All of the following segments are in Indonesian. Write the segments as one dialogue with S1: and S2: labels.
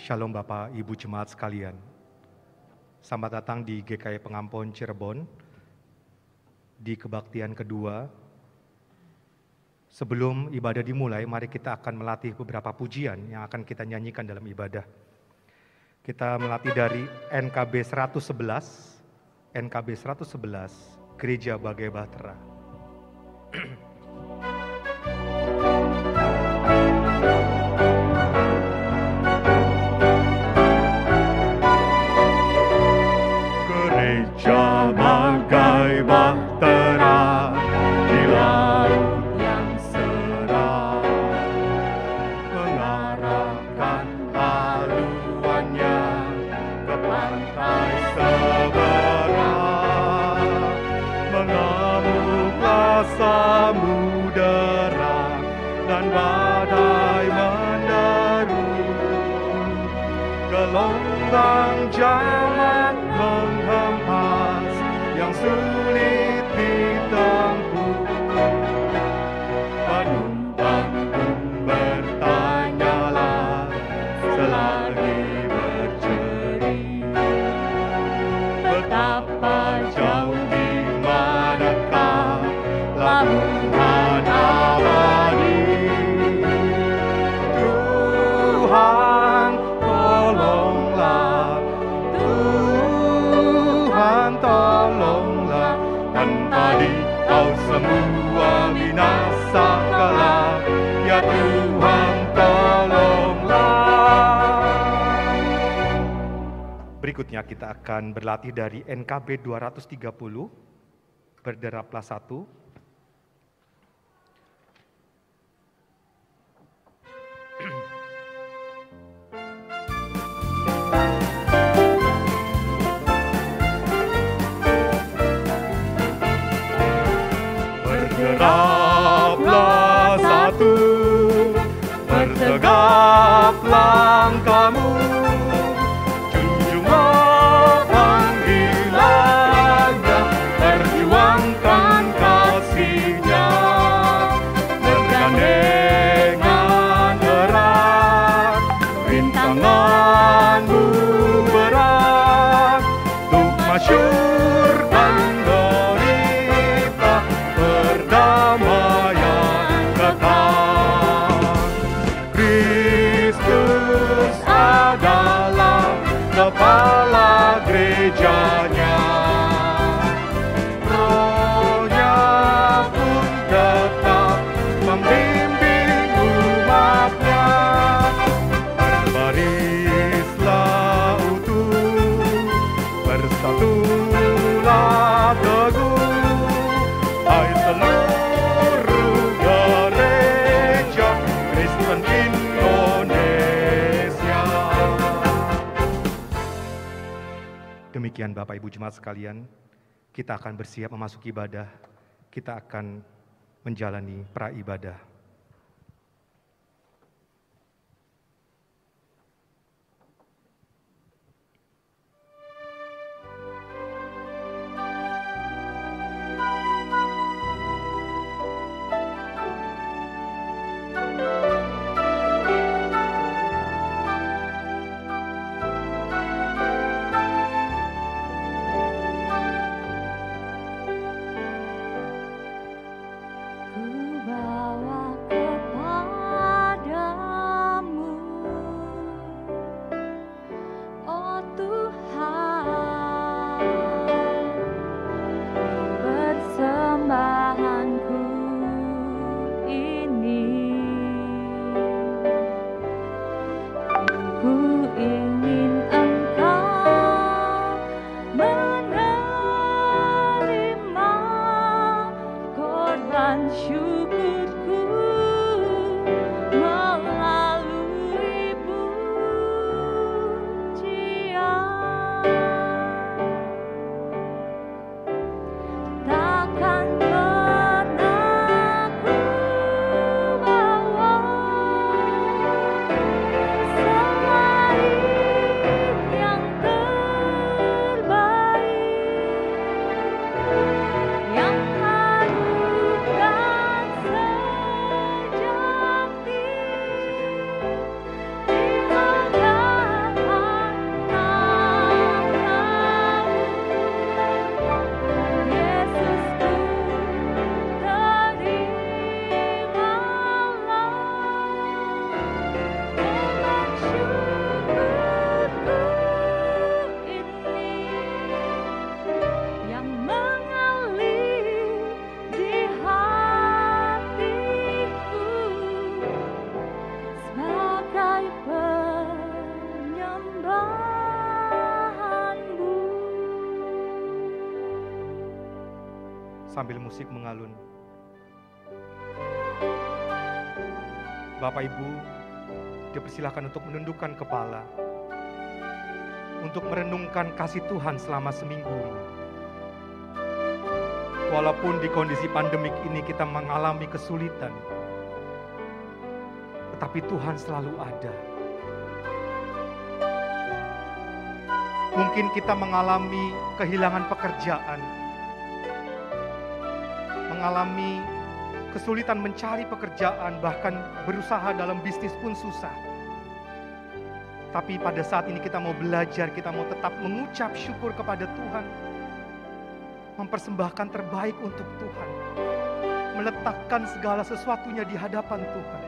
S1: Shalom Bapak Ibu Jemaat sekalian. Selamat datang di GKI Pengampon Cirebon di kebaktian kedua. Sebelum ibadah dimulai, mari kita akan melatih beberapa pujian yang akan kita nyanyikan dalam ibadah. Kita melatih dari NKB 111, Gereja Bagai Bahtera.
S2: Gereja bagai bahtera di laut yang seram, mengarahkan haluannya ke pantai seberang. Mengamuklah samudera dan badai menderu, gelombang jamak menghempas yang sulit ditempuh. Penumpang pun bertanyalah selagi bercerita, betapa jauh di manakah labuhan abadi. Tuhan tolonglah, Tuhan tolonglah, tanpa Dikau semua binasa kelak. Ya Tuhan tolonglah.
S1: Berikutnya kita akan berlatih dari NKB 230, berderaplah satu.
S2: Berderaplah satu, bertegap langkahmu, junjunglah panggilannya, perjuangkan kasihnya, bergandengan erat, rintanganmu berat, untuk masyurkan perdamaian kekal. Kristus adalah kepala gerejanya, Roh-Nya pun tetap membimbing umat-Nya. Berbarislah utuh, bersatulah teguh, hai seluruh gereja Kristen Indonesia.
S1: Demikian Bapak Ibu Jemaat sekalian, kita akan bersiap memasuki ibadah. Kita akan menjalani pra-ibadah.
S3: Ku bawa kepadamu, oh Tuhan, persembahanku ini. Ku ingin Engkau menerima korban syukurku melalui pujian. Takkan pernah ku bawa selain yang terbaik, yang harum dan
S1: sambil musik mengalun. Bapak Ibu, dipersilakan untuk menundukkan kepala, untuk merenungkan kasih Tuhan selama seminggu ini. Walaupun di kondisi pandemik ini kita mengalami kesulitan, tetapi Tuhan selalu ada. Mungkin kita mengalami kehilangan pekerjaan, mengalami kesulitan mencari pekerjaan, bahkan berusaha dalam bisnis pun susah. Tapi pada saat ini kita mau belajar, kita mau tetap mengucap syukur kepada Tuhan, mempersembahkan terbaik untuk Tuhan, meletakkan segala sesuatunya di hadapan Tuhan.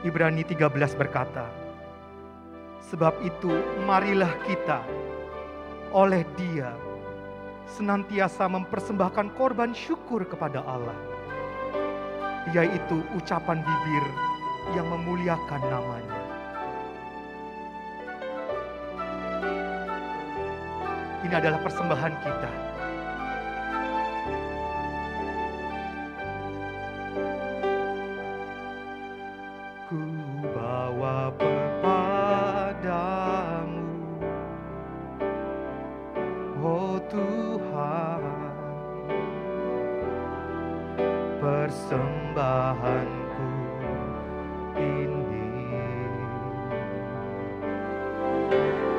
S1: Ibrani 13 berkata, sebab itu marilah kita oleh Dia senantiasa mempersembahkan korban syukur kepada Allah, yaitu ucapan bibir yang memuliakan namanya. Ini adalah persembahan kita. Ku bawa kepadamu, oh Tuhan, persembahanku ini.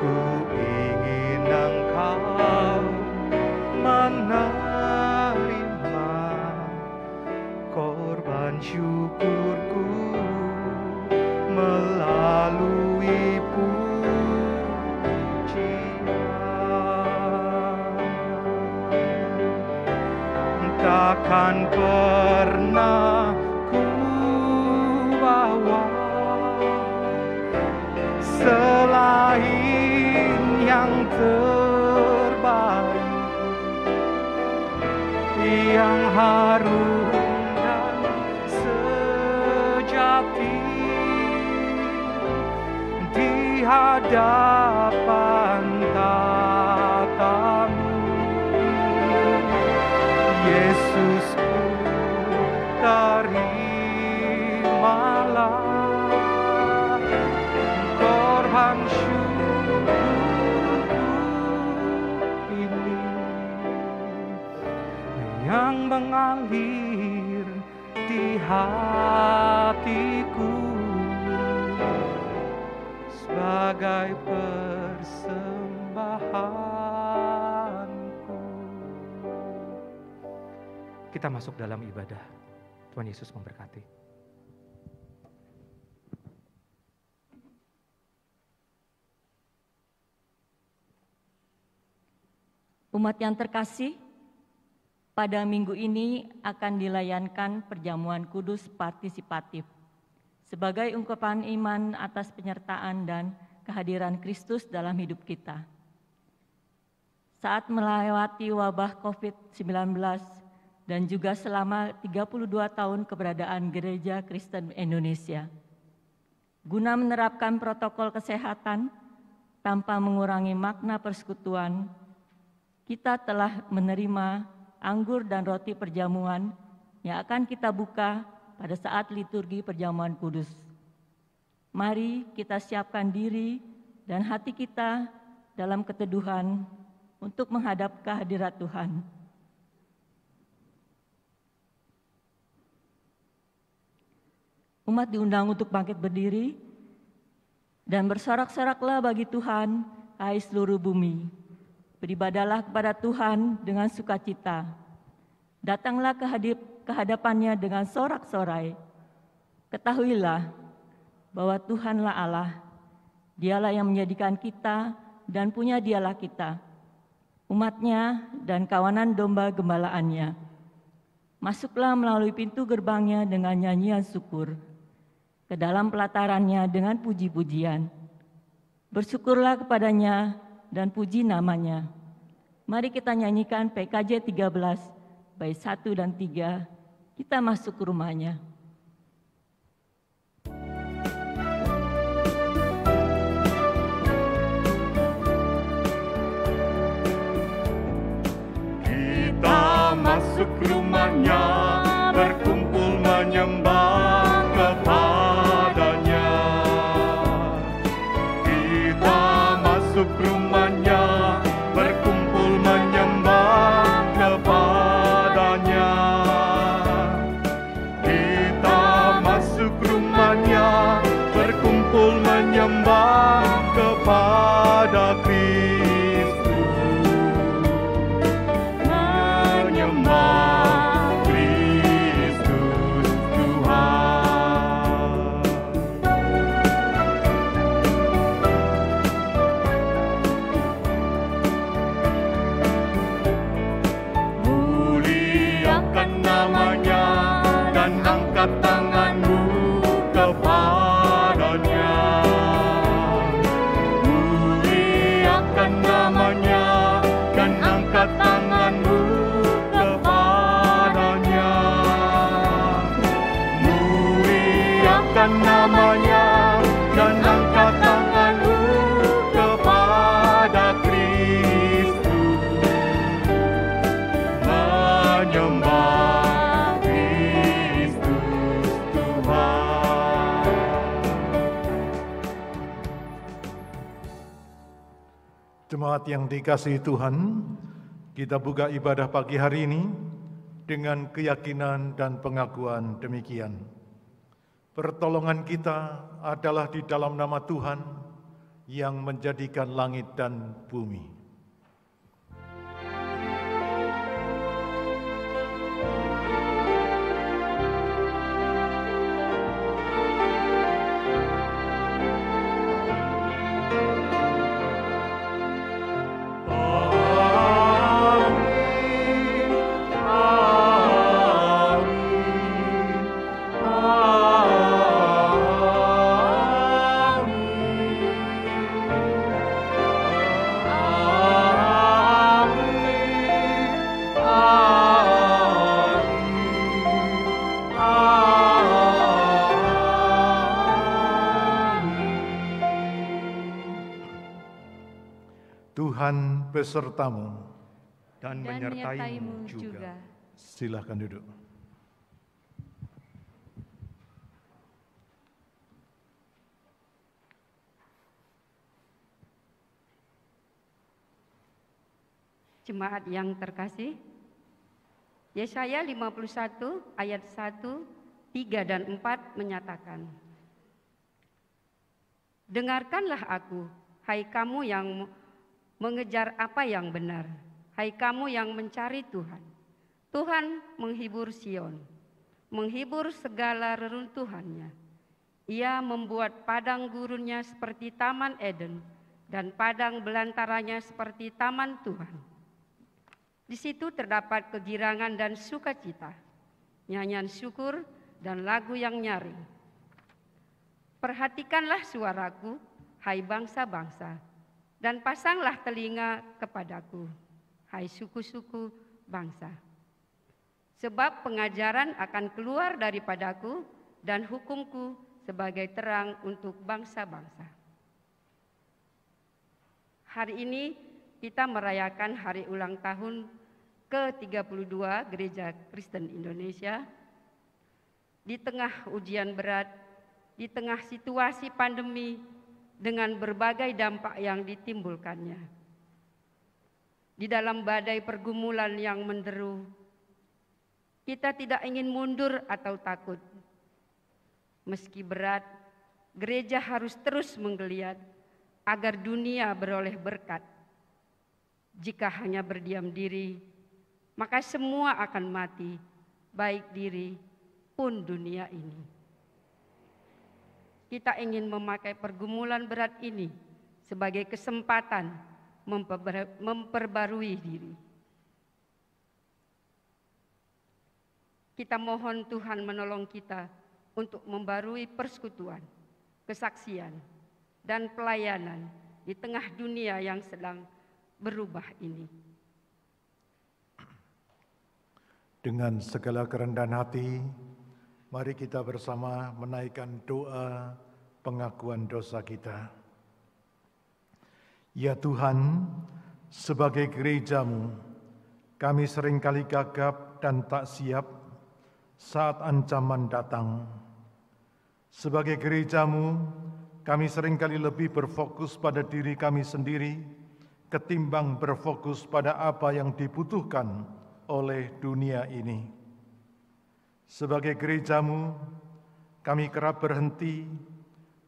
S1: Ku ingin Engkau menerima korban syukurku melalui pujian. Takkan pernah ku bawa selain yang terbaik, yang harum dan sejati di hadapan tatamu. Yesusku, terimalah korban syukurku ini yang mengalir di hatiku sebagai persembahanku. Kita masuk dalam ibadah. Tuhan Yesus memberkati.
S4: Umat yang terkasih, pada minggu ini akan dilayankan perjamuan kudus partisipatif sebagai ungkapan iman atas penyertaan dan kehadiran Kristus dalam hidup kita. Saat melewati wabah COVID-19 dan juga selama 32 tahun keberadaan Gereja Kristen Indonesia, guna menerapkan protokol kesehatan tanpa mengurangi makna persekutuan, kita telah menerima anggur dan roti perjamuan yang akan kita buka pada saat liturgi perjamuan kudus. Mari kita siapkan diri dan hati kita dalam keteduhan untuk menghadap kehadirat Tuhan. Umat diundang untuk bangkit berdiri dan bersorak-soraklah bagi Tuhan, hai seluruh bumi. Beribadahlah kepada Tuhan dengan sukacita. Datanglah ke hadapannya dengan sorak-sorai. Ketahuilah bahwa Tuhanlah Allah. Dialah yang menjadikan kita dan punya dialah kita, umatnya dan kawanan domba gembalaannya. Masuklah melalui pintu gerbangnya dengan nyanyian syukur, ke dalam pelatarannya dengan puji-pujian. Bersyukurlah kepadanya dan puji namanya. Mari kita nyanyikan PKJ 13, bait 1 dan 3, kita masuk ke rumahnya.
S5: Jemaat yang dikasihi Tuhan, kita buka ibadah pagi hari ini dengan keyakinan dan pengakuan demikian. Pertolongan kita adalah di dalam nama Tuhan yang menjadikan langit dan bumi. Tuhan besertamu
S1: dan menyertaimu juga.
S5: Silakan duduk.
S6: Jemaat yang terkasih, Yesaya 51 ayat 1, 3 dan 4 menyatakan, "Dengarkanlah aku, hai kamu yang mengejar apa yang benar, hai kamu yang mencari Tuhan. Tuhan menghibur Sion, menghibur segala reruntuhannya. Ia membuat padang gurunnya seperti Taman Eden dan padang belantaranya seperti Taman Tuhan. Di situ terdapat kegirangan dan sukacita, nyanyian syukur dan lagu yang nyaring. Perhatikanlah suaraku, hai bangsa-bangsa, dan pasanglah telinga kepadaku, hai suku-suku bangsa. Sebab pengajaran akan keluar daripadaku dan hukumku sebagai terang untuk bangsa-bangsa." Hari ini kita merayakan hari ulang tahun ke-32 Gereja Kristen Indonesia. Di tengah ujian berat, di tengah situasi pandemi, dengan berbagai dampak yang ditimbulkannya. Di dalam badai pergumulan yang menderu, kita tidak ingin mundur atau takut. Meski berat, gereja harus terus menggeliat agar dunia beroleh berkat. Jika hanya berdiam diri, maka semua akan mati, baik diri pun dunia ini. Kita ingin memakai pergumulan berat ini sebagai kesempatan memperbarui diri. Kita mohon Tuhan menolong kita untuk membarui persekutuan, kesaksian, dan pelayanan di tengah dunia yang sedang berubah ini.
S5: Dengan segala kerendahan hati, mari kita bersama menaikkan doa pengakuan dosa kita. Ya Tuhan, sebagai gereja-Mu, kami seringkali gagap dan tak siap saat ancaman datang. Sebagai gereja-Mu, kami seringkali lebih berfokus pada diri kami sendiri ketimbang berfokus pada apa yang dibutuhkan oleh dunia ini. Sebagai gereja-Mu, kami kerap berhenti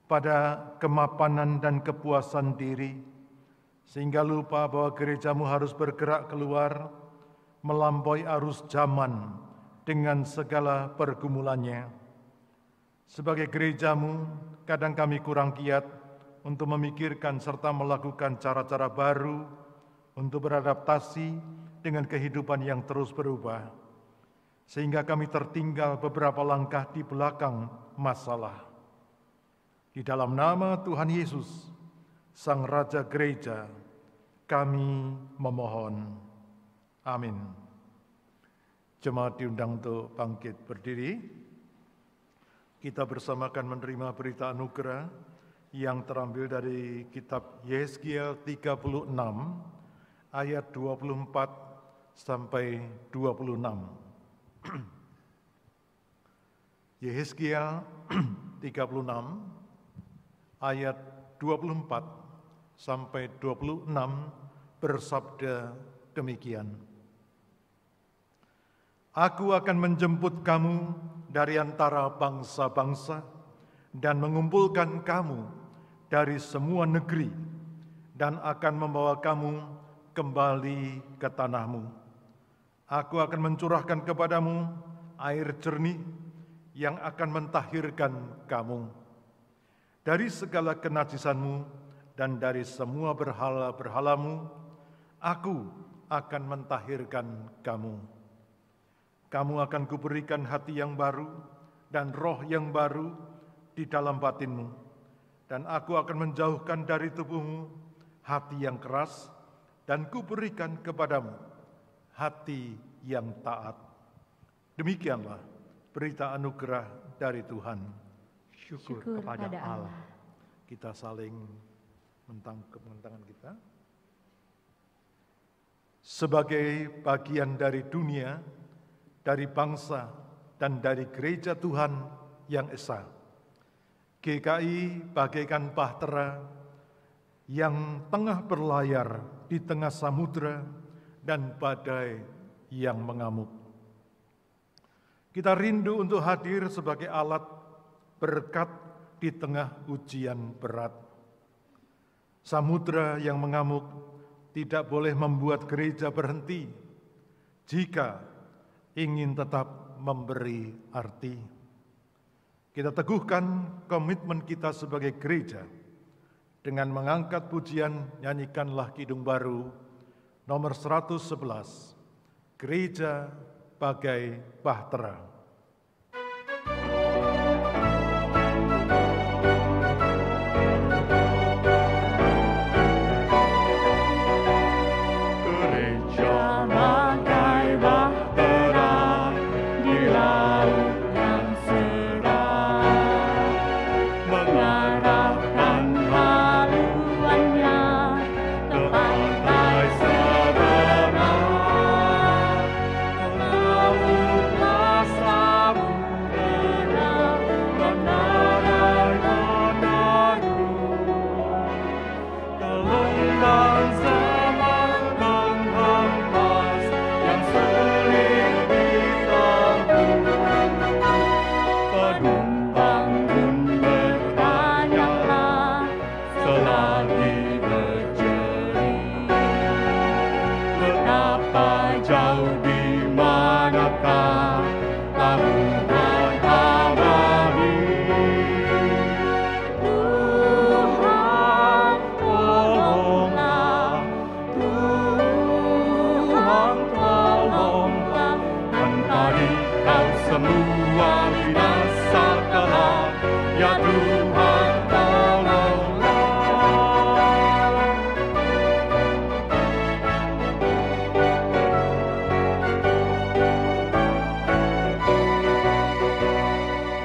S5: pada kemapanan dan kepuasan diri, sehingga lupa bahwa gereja-Mu harus bergerak keluar, melampaui arus zaman dengan segala pergumulannya. Sebagai gereja-Mu, kadang kami kurang giat untuk memikirkan serta melakukan cara-cara baru untuk beradaptasi dengan kehidupan yang terus berubah, sehingga kami tertinggal beberapa langkah di belakang masalah. Di dalam nama Tuhan Yesus, Sang Raja Gereja, kami memohon. Amin. Jemaat diundang untuk bangkit berdiri. Kita bersama akan menerima berita anugerah yang terambil dari kitab Yesaya 36 ayat 24 sampai 26. Yesaya 36 ayat 24 sampai 26 bersabda demikian. Aku akan menjemput kamu dari antara bangsa-bangsa dan mengumpulkan kamu dari semua negeri dan akan membawa kamu kembali ke tanahmu. Aku akan mencurahkan kepadamu air jernih yang akan mentahirkan kamu dari segala kenajisanmu dan dari semua berhala-berhalamu. Aku akan mentahirkan kamu. Kamu akan kuberikan hati yang baru dan roh yang baru di dalam batinmu. Dan aku akan menjauhkan dari tubuhmu hati yang keras dan kuberikan kepadamu hati yang taat. Demikianlah berita anugerah dari Tuhan.
S1: Syukur
S3: Syukur
S1: kepada
S3: pada
S1: Allah.
S3: Allah.
S5: Kita saling mentangkap tangan kita. Sebagai bagian dari dunia, dari bangsa, dan dari gereja Tuhan yang esa, GKI bagaikan bahtera yang tengah berlayar di tengah samudera dan badai yang mengamuk. Kita rindu untuk hadir sebagai alat berkat di tengah ujian berat. Samudera yang mengamuk tidak boleh membuat gereja berhenti jika ingin tetap memberi arti. Kita teguhkan komitmen kita sebagai gereja dengan mengangkat pujian Nyanyikanlah Kidung Baru nomor 111, Gereja Bagai Bahtera.
S2: Gereja bagai bahtera di laut yang cerah, mengarahkan haluannya ke pantai seberang. Melautlah samudera menerai-menaru, gelombang zaman menghempas yang sulit ditempuh. Penumpang pun bertanyalah selagi berjerih, betapa jauh di manakah tabungan abadi. Tuhan tolonglah, Tuhan tolonglah, dan tadi kau semua binasa kelak, ya Tuhan tolonglah.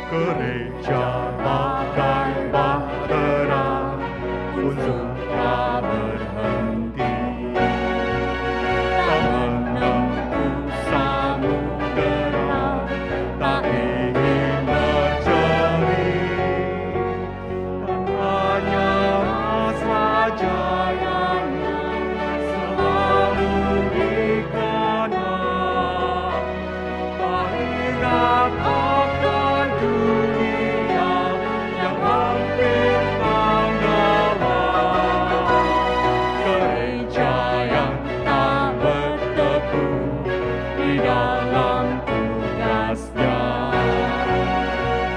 S2: Gereja bagai bahtera untuk tak berhenti, tak menempuh samudera, tak ingin berjerih, dan hanya saja yang selalu dikenal. Tak ingat akan dunia yang hampir tenggelam. Gereja yang tak berteguh di dalam tugasnya,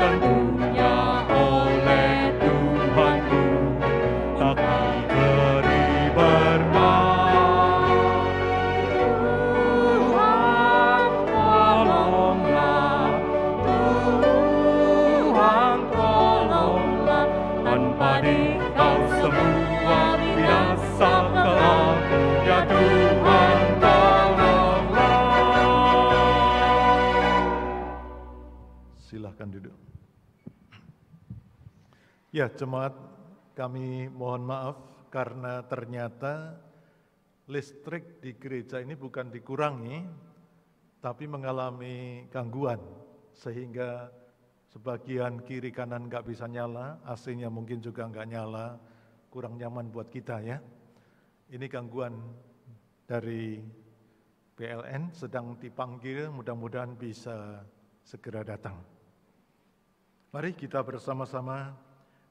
S2: tentunya oleh Tuhanku tak diberi berkah. Tuhan tolonglah, Tuhan tolonglah, tanpa Dikau semua binasa kelak, ya Tuhan tolonglah.
S5: Silahkan duduk. Ya, jemaat, kami mohon maaf karena ternyata listrik di gereja ini bukan dikurangi, tapi mengalami gangguan, sehingga sebagian kiri kanan nggak bisa nyala, AC-nya mungkin juga nggak nyala, kurang nyaman buat kita ya. Ini gangguan dari PLN sedang dipanggil, mudah-mudahan bisa segera datang. Mari kita bersama-sama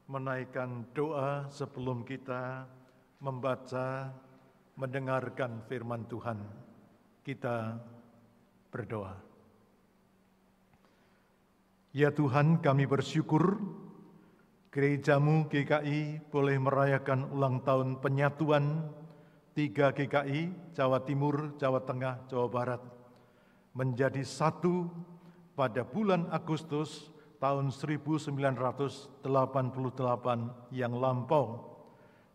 S5: menaikkan doa sebelum kita membaca, mendengarkan firman Tuhan. Kita berdoa. Ya Tuhan, kami bersyukur Gerejamu GKI boleh merayakan ulang tahun penyatuan 3 GKI, Jawa Timur, Jawa Tengah, Jawa Barat, menjadi satu pada bulan Agustus tahun 1988 yang lampau.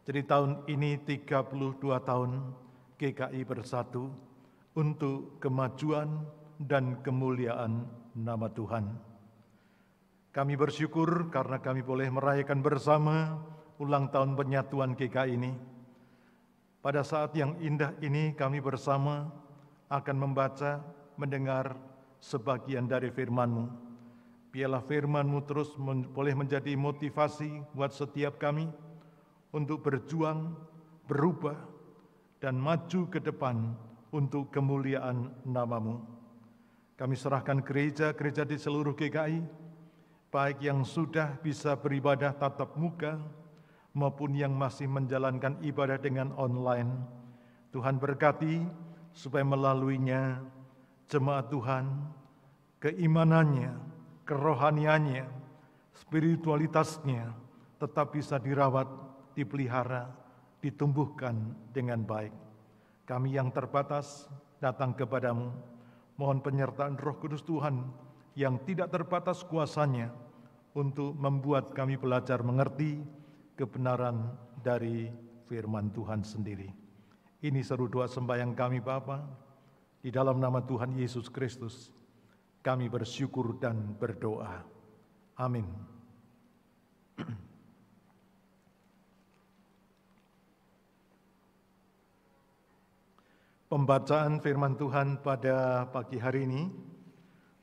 S5: Jadi tahun ini 32 tahun GKI bersatu untuk kemajuan dan kemuliaan nama Tuhan. Kami bersyukur karena kami boleh merayakan bersama ulang tahun penyatuan GKI ini. Pada saat yang indah ini kami bersama akan membaca, mendengar sebagian dari firman-Mu. Biarlah firman-Mu terus boleh menjadi motivasi buat setiap kami untuk berjuang, berubah, dan maju ke depan untuk kemuliaan nama-Mu. Kami serahkan gereja-gereja di seluruh GKI, baik yang sudah bisa beribadah tatap muka, maupun yang masih menjalankan ibadah dengan online. Tuhan berkati supaya melaluinya jemaat Tuhan, keimanannya, kerohaniannya, spiritualitasnya tetap bisa dirawat, dipelihara, ditumbuhkan dengan baik. Kami yang terbatas datang kepadamu, mohon penyertaan Roh Kudus Tuhan yang tidak terbatas kuasanya untuk membuat kami belajar mengerti kebenaran dari firman Tuhan sendiri. Ini seru doa sembahyang kami Bapa, di dalam nama Tuhan Yesus Kristus, kami bersyukur dan berdoa. Amin. Pembacaan firman Tuhan pada pagi hari ini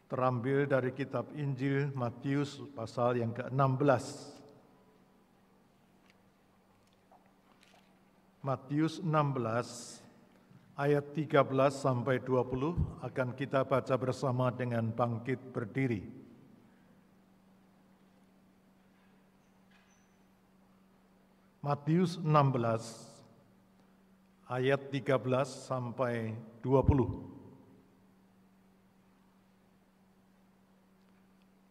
S5: terambil dari kitab Injil Matius pasal yang ke-16. Matius 16 ayat 13 sampai 20 akan kita baca bersama dengan bangkit berdiri. Matius 16 ayat 13 sampai 20.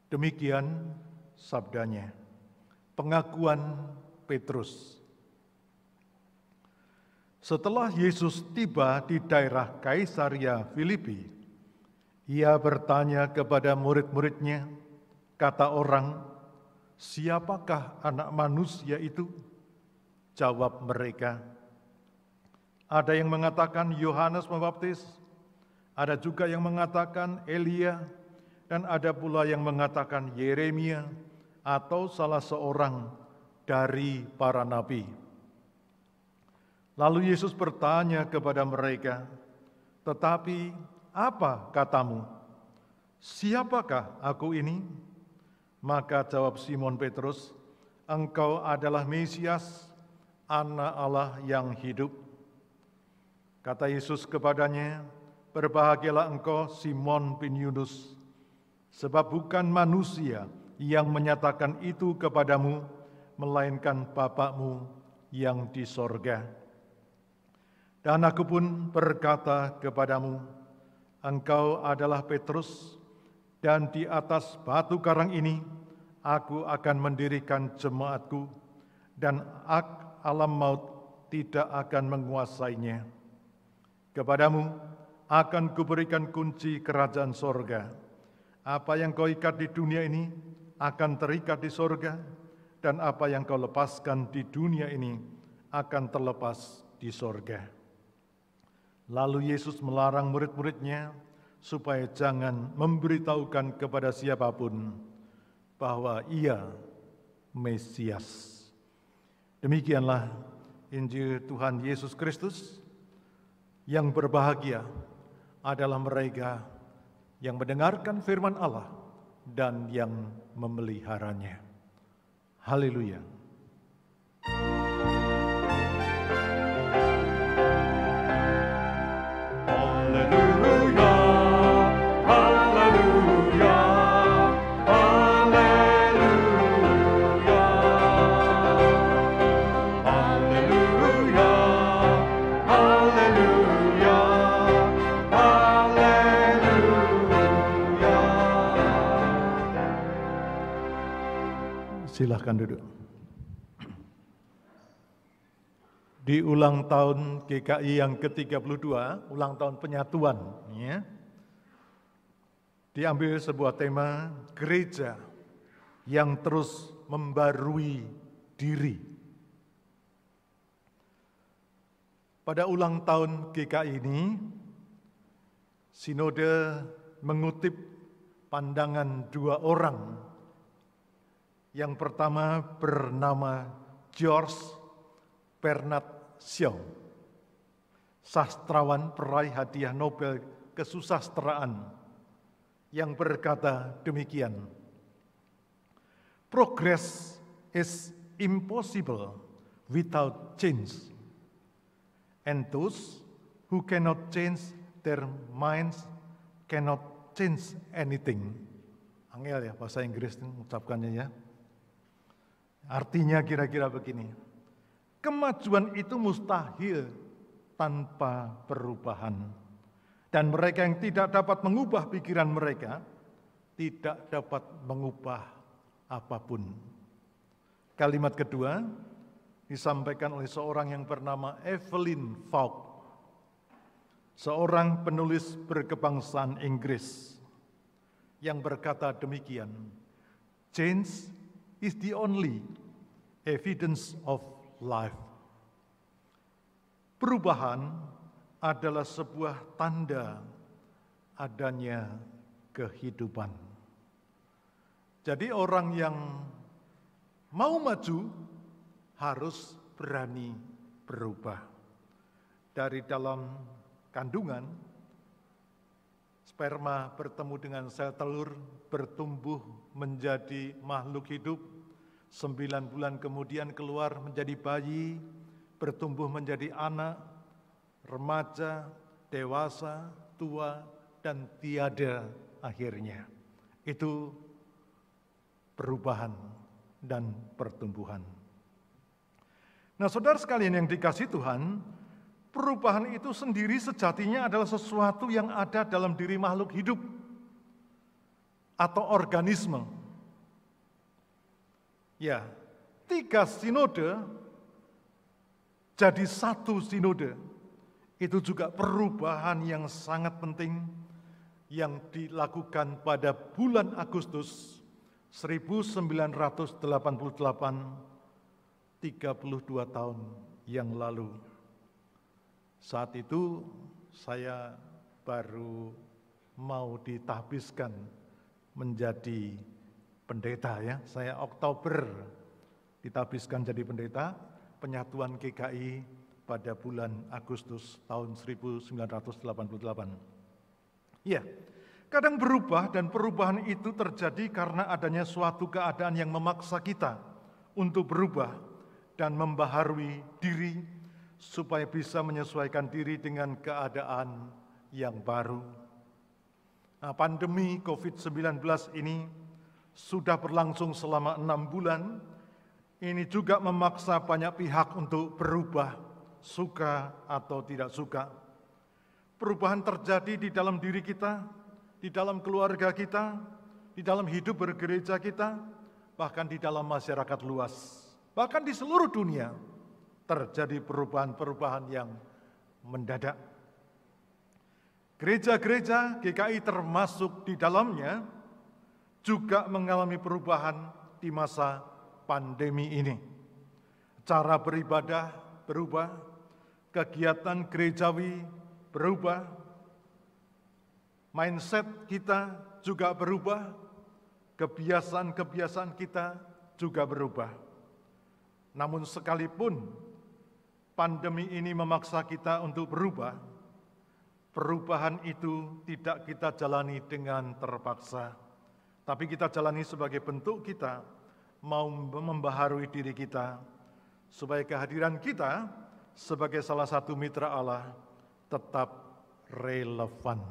S5: Demikian sabdanya. Pengakuan Petrus. Setelah Yesus tiba di daerah Kaisaria Filipi, ia bertanya kepada murid-muridnya, kata orang, "Siapakah anak manusia itu?" Jawab mereka, "Ada yang mengatakan Yohanes Pembaptis, ada juga yang mengatakan Elia, dan ada pula yang mengatakan Yeremia atau salah seorang dari para nabi." Lalu Yesus bertanya kepada mereka, "Tetapi apa katamu? Siapakah aku ini?" Maka jawab Simon Petrus, "Engkau adalah Mesias, Anak Allah yang hidup." Kata Yesus kepadanya, "Berbahagialah engkau Simon bin Yunus, sebab bukan manusia yang menyatakan itu kepadamu, melainkan Bapa-Mu yang di sorga. Dan aku pun berkata kepadamu, engkau adalah Petrus, dan di atas batu karang ini aku akan mendirikan jemaatku, dan alam maut tidak akan menguasainya. Kepadamu akan kuberikan kunci kerajaan sorga. Apa yang kau ikat di dunia ini akan terikat di sorga, dan apa yang kau lepaskan di dunia ini akan terlepas di sorga." Lalu Yesus melarang murid-muridnya supaya jangan memberitahukan kepada siapapun bahwa ia Mesias. Demikianlah Injil Tuhan Yesus Kristus. Yang berbahagia adalah mereka yang mendengarkan firman Allah dan yang memeliharanya. Haleluya. Silahkan duduk. Di ulang tahun GKI yang ke-32, ulang tahun penyatuan, ya, diambil sebuah tema gereja yang terus membarui diri. Pada ulang tahun GKI ini, Sinode mengutip pandangan dua orang. Yang pertama bernama George Bernard Shaw, sastrawan peraih hadiah Nobel kesusastraan, yang berkata demikian, "Progress is impossible without change, and those who cannot change their minds cannot change anything." Angel ya bahasa Inggris mengucapkannya ya. Artinya kira-kira begini. Kemajuan itu mustahil tanpa perubahan. Dan mereka yang tidak dapat mengubah pikiran mereka, tidak dapat mengubah apapun. Kalimat kedua disampaikan oleh seorang yang bernama Evelyn Waugh, seorang penulis berkebangsaan Inggris, yang berkata demikian, "Change is the only evidence of life." Perubahan adalah sebuah tanda adanya kehidupan. Jadi orang yang mau maju harus berani berubah. Dari dalam kandungan, sperma bertemu dengan sel telur, bertumbuh menjadi makhluk hidup, 9 bulan kemudian keluar menjadi bayi, bertumbuh menjadi anak, remaja, dewasa, tua, dan tiada akhirnya. Itu perubahan dan pertumbuhan. Nah, saudara sekalian yang dikasihi Tuhan, perubahan itu sendiri sejatinya adalah sesuatu yang ada dalam diri makhluk hidup atau organisme. Ya, 3 sinode jadi 1 sinode. Itu juga perubahan yang sangat penting yang dilakukan pada bulan Agustus 1988, 32 tahun yang lalu. Saat itu saya baru mau ditahbiskan menjadi pendeta ya. Saya Oktober ditahbiskan jadi pendeta penyatuan GKI pada bulan Agustus tahun 1988. Ya, kadang berubah dan perubahan itu terjadi karena adanya suatu keadaan yang memaksa kita untuk berubah dan membaharui diri supaya bisa menyesuaikan diri dengan keadaan yang baru. Nah, pandemi COVID-19 ini sudah berlangsung selama 6 bulan, ini juga memaksa banyak pihak untuk berubah, suka atau tidak suka. Perubahan terjadi di dalam diri kita, di dalam keluarga kita, di dalam hidup bergereja kita, bahkan di dalam masyarakat luas. Bahkan di seluruh dunia terjadi perubahan-perubahan yang mendadak. Gereja-gereja GKI termasuk di dalamnya juga mengalami perubahan di masa pandemi ini. Cara beribadah berubah, kegiatan gerejawi berubah, mindset kita juga berubah, kebiasaan-kebiasaan kita juga berubah. Namun sekalipun pandemi ini memaksa kita untuk berubah, perubahan itu tidak kita jalani dengan terpaksa, tapi kita jalani sebagai bentuk kita mau membaharui diri kita, supaya kehadiran kita sebagai salah satu mitra Allah tetap relevan.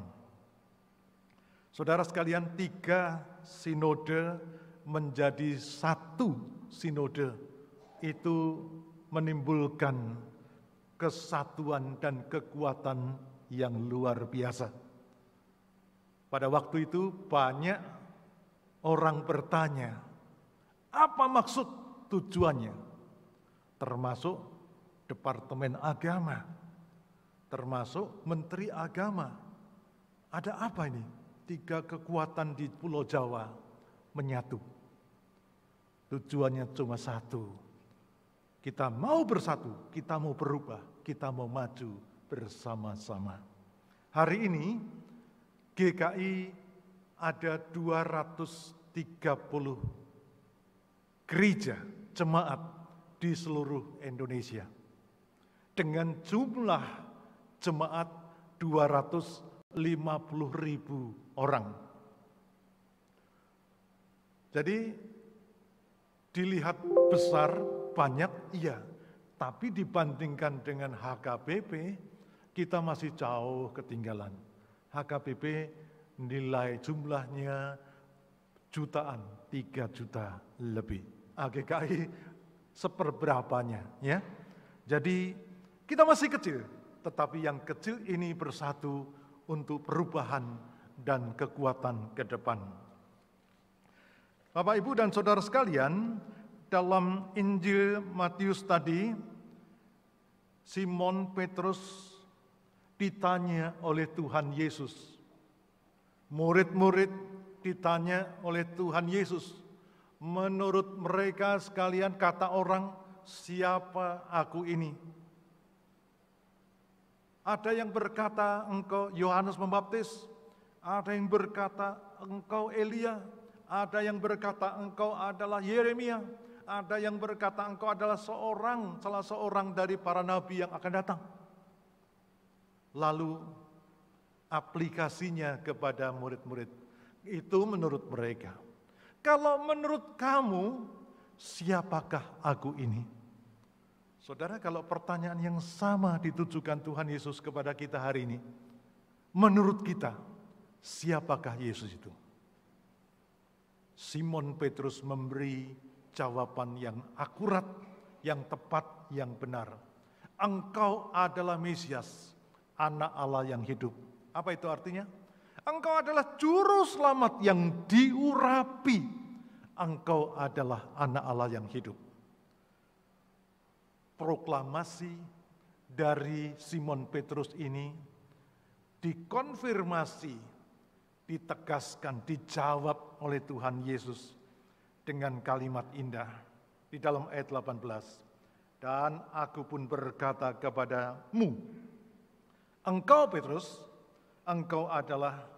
S5: Saudara sekalian, 3 sinode menjadi 1 sinode itu menimbulkan kesatuan dan kekuatan yang luar biasa. Pada waktu itu banyak orang bertanya, Apa maksud tujuannya? Termasuk Departemen Agama, termasuk Menteri Agama. Ada apa ini? 3 kekuatan di Pulau Jawa menyatu. Tujuannya cuma satu. Kita mau bersatu, kita mau berubah, kita mau maju bersama-sama. Hari ini GKI ada 230 gereja jemaat di seluruh Indonesia. Dengan jumlah jemaat 250.000 orang. Jadi dilihat besar, banyak, iya. Tapi dibandingkan dengan HKBP, kita masih jauh ketinggalan. HKBP nilai jumlahnya jutaan, 3 juta lebih. GKI seperberapanya, ya. Jadi kita masih kecil, tetapi yang kecil ini bersatu untuk perubahan dan kekuatan ke depan. Bapak, Ibu, dan saudara sekalian, dalam Injil Matius tadi, Simon Petrus ditanya oleh Tuhan Yesus. Murid-murid ditanya oleh Tuhan Yesus, menurut mereka sekalian kata orang, siapa aku ini? Ada yang berkata engkau Yohanes Pembaptis, ada yang berkata engkau Elia, ada yang berkata engkau adalah Yeremia, ada yang berkata engkau adalah salah seorang dari para nabi yang akan datang. Lalu aplikasinya kepada murid-murid, itu menurut mereka. Kalau menurut kamu, siapakah aku ini? Saudara, kalau pertanyaan yang sama ditujukan Tuhan Yesus kepada kita hari ini, menurut kita, siapakah Yesus itu? Simon Petrus memberi jawaban yang akurat, yang tepat, yang benar. Engkau adalah Mesias, Anak Allah yang hidup. Apa itu artinya? Engkau adalah juru selamat yang diurapi. Engkau adalah Anak Allah yang hidup. Proklamasi dari Simon Petrus ini dikonfirmasi, ditegaskan, dijawab oleh Tuhan Yesus dengan kalimat indah di dalam ayat 18. Dan aku pun berkata kepadamu, engkau Petrus, engkau adalah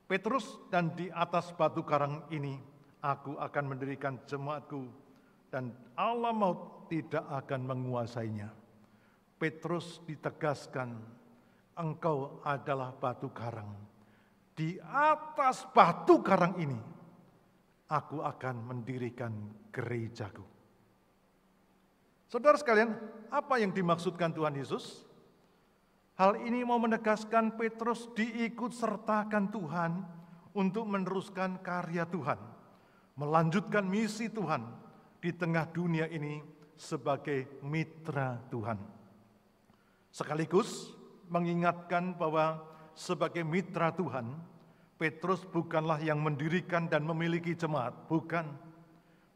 S5: Petrus, dan di atas batu karang ini aku akan mendirikan jemaatku, dan Allah maut tidak akan menguasainya. Petrus ditegaskan, engkau adalah batu karang. Di atas batu karang ini aku akan mendirikan gerejaku. Saudara sekalian, apa yang dimaksudkan Tuhan Yesus? Hal ini mau menegaskan Petrus diikut sertakan Tuhan untuk meneruskan karya Tuhan, melanjutkan misi Tuhan di tengah dunia ini sebagai mitra Tuhan. Sekaligus mengingatkan bahwa sebagai mitra Tuhan, Petrus bukanlah yang mendirikan dan memiliki jemaat, bukan.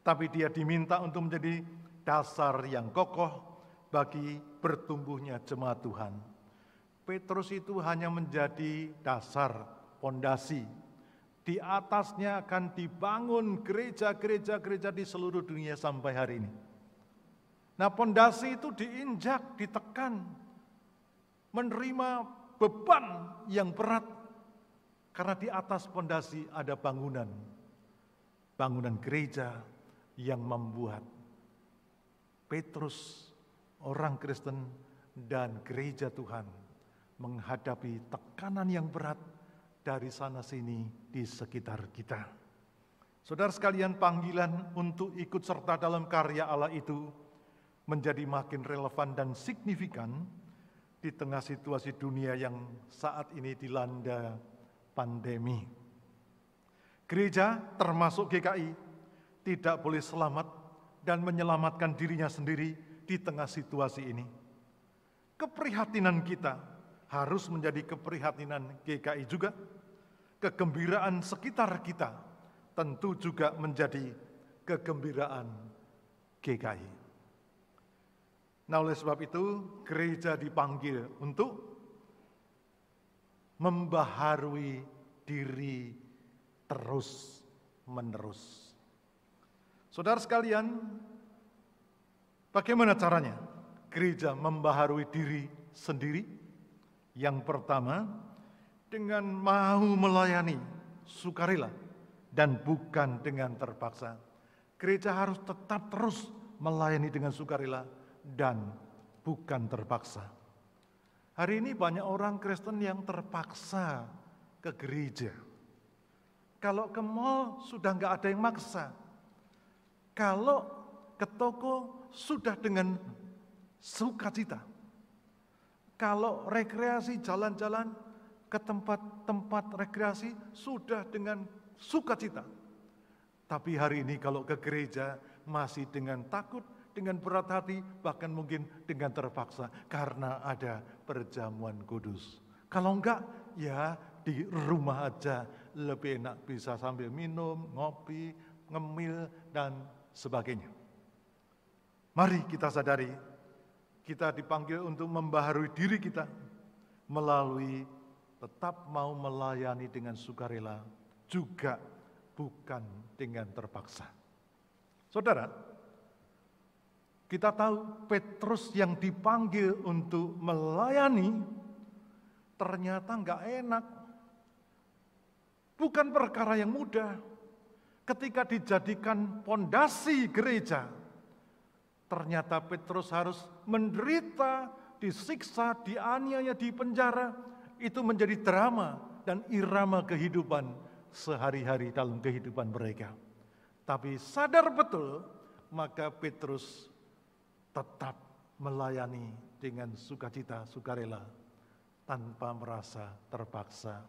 S5: Tapi dia diminta untuk menjadi dasar yang kokoh bagi bertumbuhnya jemaat Tuhan. Petrus itu hanya menjadi dasar, pondasi. Di atasnya akan dibangun gereja-gereja di seluruh dunia sampai hari ini. Nah, pondasi itu diinjak, ditekan, menerima beban yang berat. Karena di atas pondasi ada bangunan gereja yang membuat Petrus, orang Kristen dan gereja Tuhan menghadapi tekanan yang berat dari sana-sini di sekitar kita. Saudara sekalian, panggilan untuk ikut serta dalam karya Allah itu menjadi makin relevan dan signifikan di tengah situasi dunia yang saat ini dilanda pandemi. Gereja termasuk GKI tidak boleh selamat dan menyelamatkan dirinya sendiri di tengah situasi ini. Keprihatinan kita harus menjadi keprihatinan GKI juga. Kegembiraan sekitar kita tentu juga menjadi kegembiraan GKI. Nah, oleh sebab itu gereja dipanggil untuk membaharui diri terus-menerus. Saudara sekalian, bagaimana caranya gereja membaharui diri sendiri? Yang pertama, dengan mau melayani sukarela dan bukan dengan terpaksa. Gereja harus tetap terus melayani dengan sukarela dan bukan terpaksa. Hari ini banyak orang Kristen yang terpaksa ke gereja. Kalau ke mall sudah nggak ada yang maksa. Kalau ke toko sudah dengan sukacita. Kalau rekreasi jalan-jalan ke tempat-tempat rekreasi sudah dengan sukacita. Tapi hari ini kalau ke gereja masih dengan takut, dengan berat hati, bahkan mungkin dengan terpaksa karena ada perjamuan kudus. Kalau enggak, ya di rumah aja lebih enak, bisa sambil minum, ngopi, ngemil, dan sebagainya. Mari kita sadari, kita dipanggil untuk membaharui diri kita melalui tetap mau melayani dengan sukarela, juga bukan dengan terpaksa. Saudara, kita tahu Petrus yang dipanggil untuk melayani ternyata enggak enak. Bukan perkara yang mudah. Ketika dijadikan pondasi gereja, ternyata Petrus harus menderita, disiksa, dianiaya, dipenjara. Itu menjadi drama dan irama kehidupan sehari-hari dalam kehidupan mereka. Tapi sadar betul, maka Petrus tetap melayani dengan sukacita, sukarela, tanpa merasa terpaksa.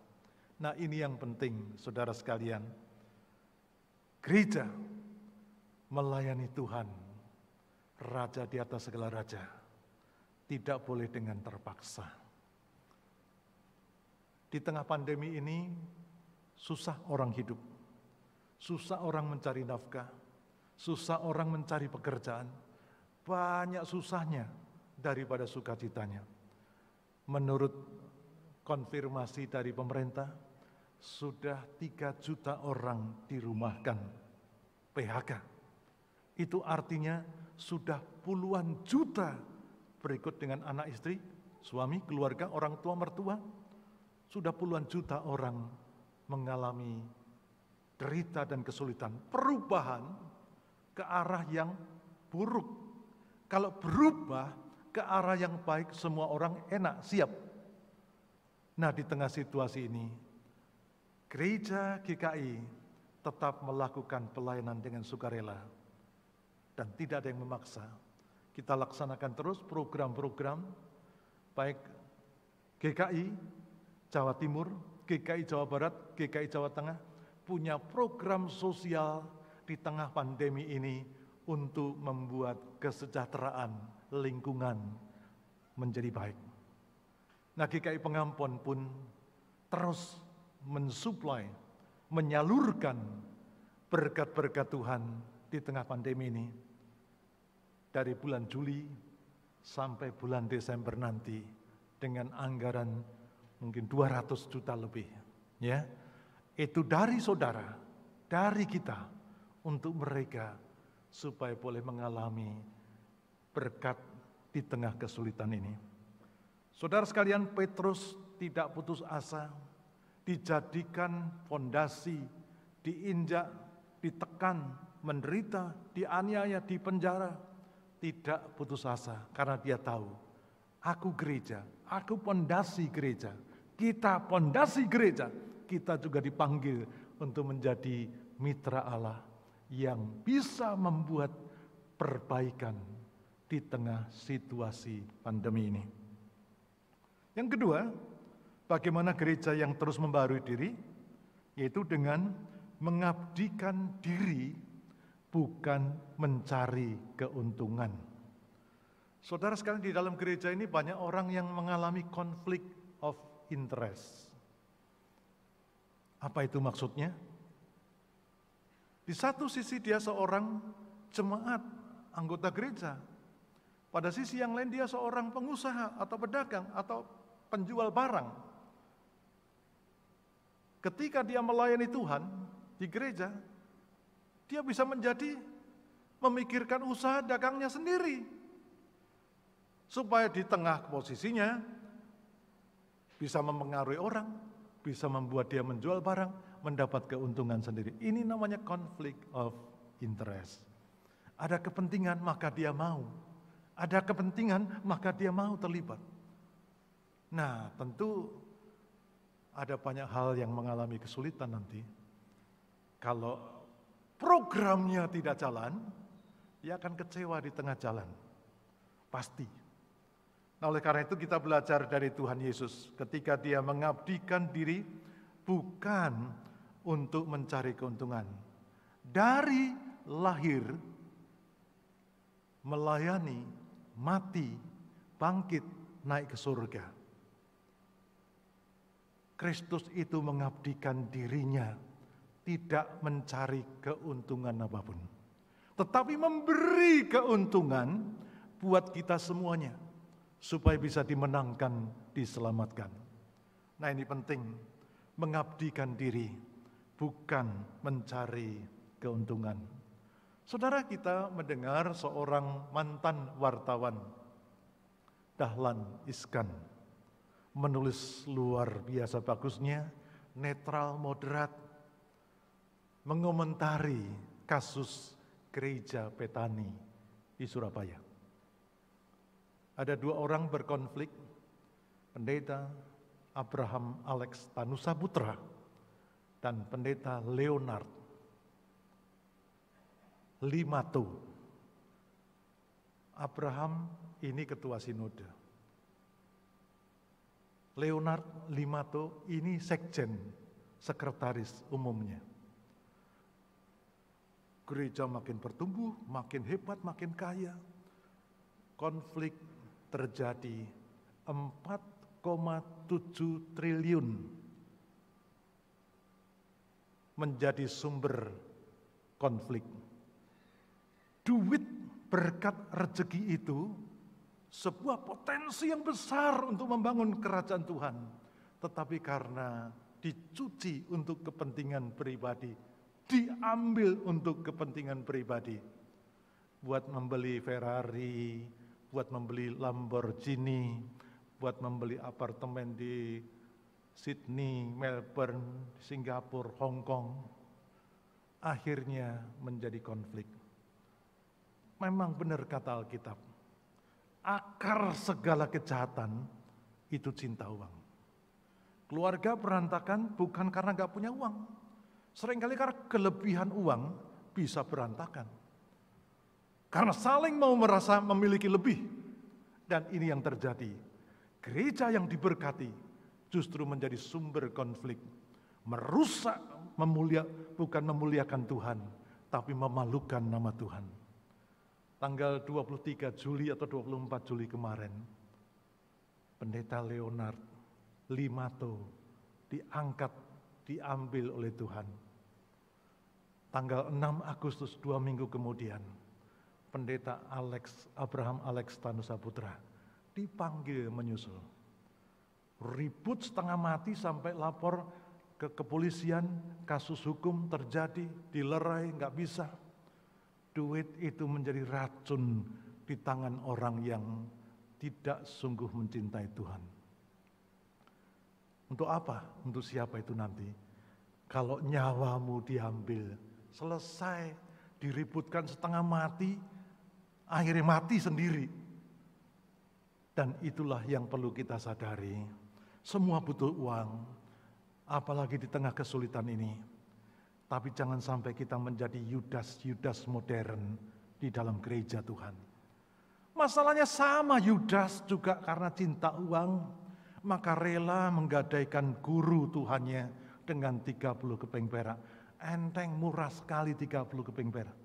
S5: Nah, ini yang penting, saudara sekalian. Gereja melayani Tuhan, Raja di atas segala raja, tidak boleh dengan terpaksa. Di tengah pandemi ini, susah orang hidup, susah orang mencari nafkah, susah orang mencari pekerjaan, banyak susahnya daripada sukacitanya. Menurut konfirmasi dari pemerintah, sudah 3 juta orang dirumahkan PHK. Itu artinya sudah puluhan juta berikut dengan anak istri, suami, keluarga, orang tua, mertua. Sudah puluhan juta orang mengalami derita dan kesulitan, perubahan ke arah yang buruk. Kalau berubah ke arah yang baik, semua orang enak, siap. Nah, di tengah situasi ini, Gereja GKI tetap melakukan pelayanan dengan sukarela dan tidak ada yang memaksa. Kita laksanakan terus program-program, baik GKI Jawa Timur, GKI Jawa Barat, GKI Jawa Tengah, punya program sosial di tengah pandemi ini untuk membuat kesejahteraan lingkungan menjadi baik. Nah, GKI Pengampon pun terus mensuplai, menyalurkan berkat-berkat Tuhan di tengah pandemi ini. Dari bulan Juli sampai bulan Desember nanti dengan anggaran mungkin 200 juta lebih. Ya, itu dari saudara, dari kita untuk mereka supaya boleh mengalami berkat di tengah kesulitan ini. Saudara sekalian, Petrus tidak putus asa, dijadikan fondasi, diinjak, ditekan, menderita, dianiaya, dipenjara, tidak putus asa karena dia tahu, aku gereja, aku fondasi gereja, kita fondasi gereja, kita juga dipanggil untuk menjadi mitra Allah yang bisa membuat perbaikan di tengah situasi pandemi ini. Yang kedua, bagaimana gereja yang terus membaharui diri, yaitu dengan mengabdikan diri, bukan mencari keuntungan. Saudara sekalian, di dalam gereja ini banyak orang yang mengalami konflik of interest. Apa itu maksudnya? Di satu sisi dia seorang jemaat, anggota gereja. Pada sisi yang lain dia seorang pengusaha atau pedagang atau penjual barang. Ketika dia melayani Tuhan di gereja, dia bisa menjadi memikirkan usaha dagangnya sendiri. Supaya di tengah posisinya bisa mempengaruhi orang, bisa membuat dia menjual barang, mendapat keuntungan sendiri. Ini namanya conflict of interest. Ada kepentingan maka dia mau. Ada kepentingan maka dia mau terlibat. Nah, tentu ada banyak hal yang mengalami kesulitan nanti. Kalau programnya tidak jalan, dia akan kecewa di tengah jalan. Pasti. Nah, oleh karena itu kita belajar dari Tuhan Yesus ketika dia mengabdikan diri bukan untuk mencari keuntungan. Dari lahir, melayani, mati, bangkit, naik ke surga. Kristus itu mengabdikan dirinya, tidak mencari keuntungan apapun. Tetapi memberi keuntungan buat kita semuanya, supaya bisa dimenangkan, diselamatkan. Nah, ini penting, mengabdikan diri, bukan mencari keuntungan. Saudara, kita mendengar seorang mantan wartawan, Dahlan Iskan, menulis luar biasa bagusnya, netral, moderat, mengomentari kasus gereja Petani di Surabaya. Ada dua orang berkonflik, pendeta Abraham Alex Tanusaputra dan pendeta Leonard Limato. Abraham ini ketua sinode. Leonard Limato ini sekjen, sekretaris umumnya. Gereja makin bertumbuh, makin hebat, makin kaya. Konflik terjadi 4,7 triliun menjadi sumber konflik. Duit berkat rezeki itu sebuah potensi yang besar untuk membangun kerajaan Tuhan. Tetapi karena dicuci untuk kepentingan pribadi, diambil untuk kepentingan pribadi. Buat membeli Ferrari, buat membeli Lamborghini, buat membeli apartemen di Sydney, Melbourne, Singapura, Hong Kong. Akhirnya menjadi konflik. Memang benar kata Alkitab, akar segala kejahatan itu cinta uang. Keluarga berantakan bukan karena gak punya uang. Seringkali karena kelebihan uang bisa berantakan. Karena saling mau merasa memiliki lebih. Dan ini yang terjadi. Gereja yang diberkati justru menjadi sumber konflik. Merusak, bukan memuliakan Tuhan, tapi memalukan nama Tuhan. Tanggal 23 Juli atau 24 Juli kemarin, pendeta Leonard Limato diangkat, diambil oleh Tuhan. Tanggal 6 Agustus 2 minggu kemudian, pendeta Abraham Alex Tanusaputra dipanggil menyusul. Ribut setengah mati sampai lapor ke kepolisian, kasus hukum terjadi, dilerai, nggak bisa. Duit itu menjadi racun di tangan orang yang tidak sungguh mencintai Tuhan. Untuk apa? Untuk siapa itu nanti? Kalau nyawamu diambil, selesai, diributkan setengah mati, akhirnya mati sendiri. Dan itulah yang perlu kita sadari. Semua butuh uang, apalagi di tengah kesulitan ini. Tapi jangan sampai kita menjadi Yudas modern di dalam gereja Tuhan. Masalahnya sama, Yudas juga karena cinta uang, maka rela menggadaikan guru Tuhannya dengan 30 keping perak. Enteng, murah sekali 30 keping perak.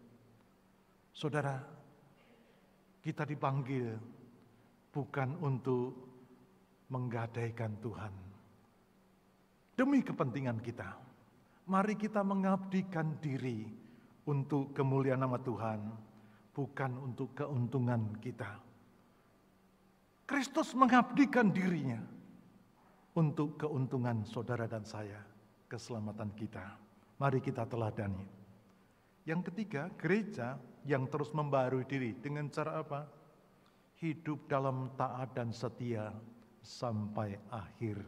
S5: Saudara, kita dipanggil bukan untuk menggadaikan Tuhan. Demi kepentingan kita. Mari kita mengabdikan diri, untuk kemuliaan nama Tuhan, bukan untuk keuntungan kita. Kristus mengabdikan dirinya untuk keuntungan saudara dan saya, keselamatan kita. Mari kita teladani. Yang ketiga, gereja yang terus membaharui diri dengan cara apa? Hidup dalam taat dan setia sampai akhir.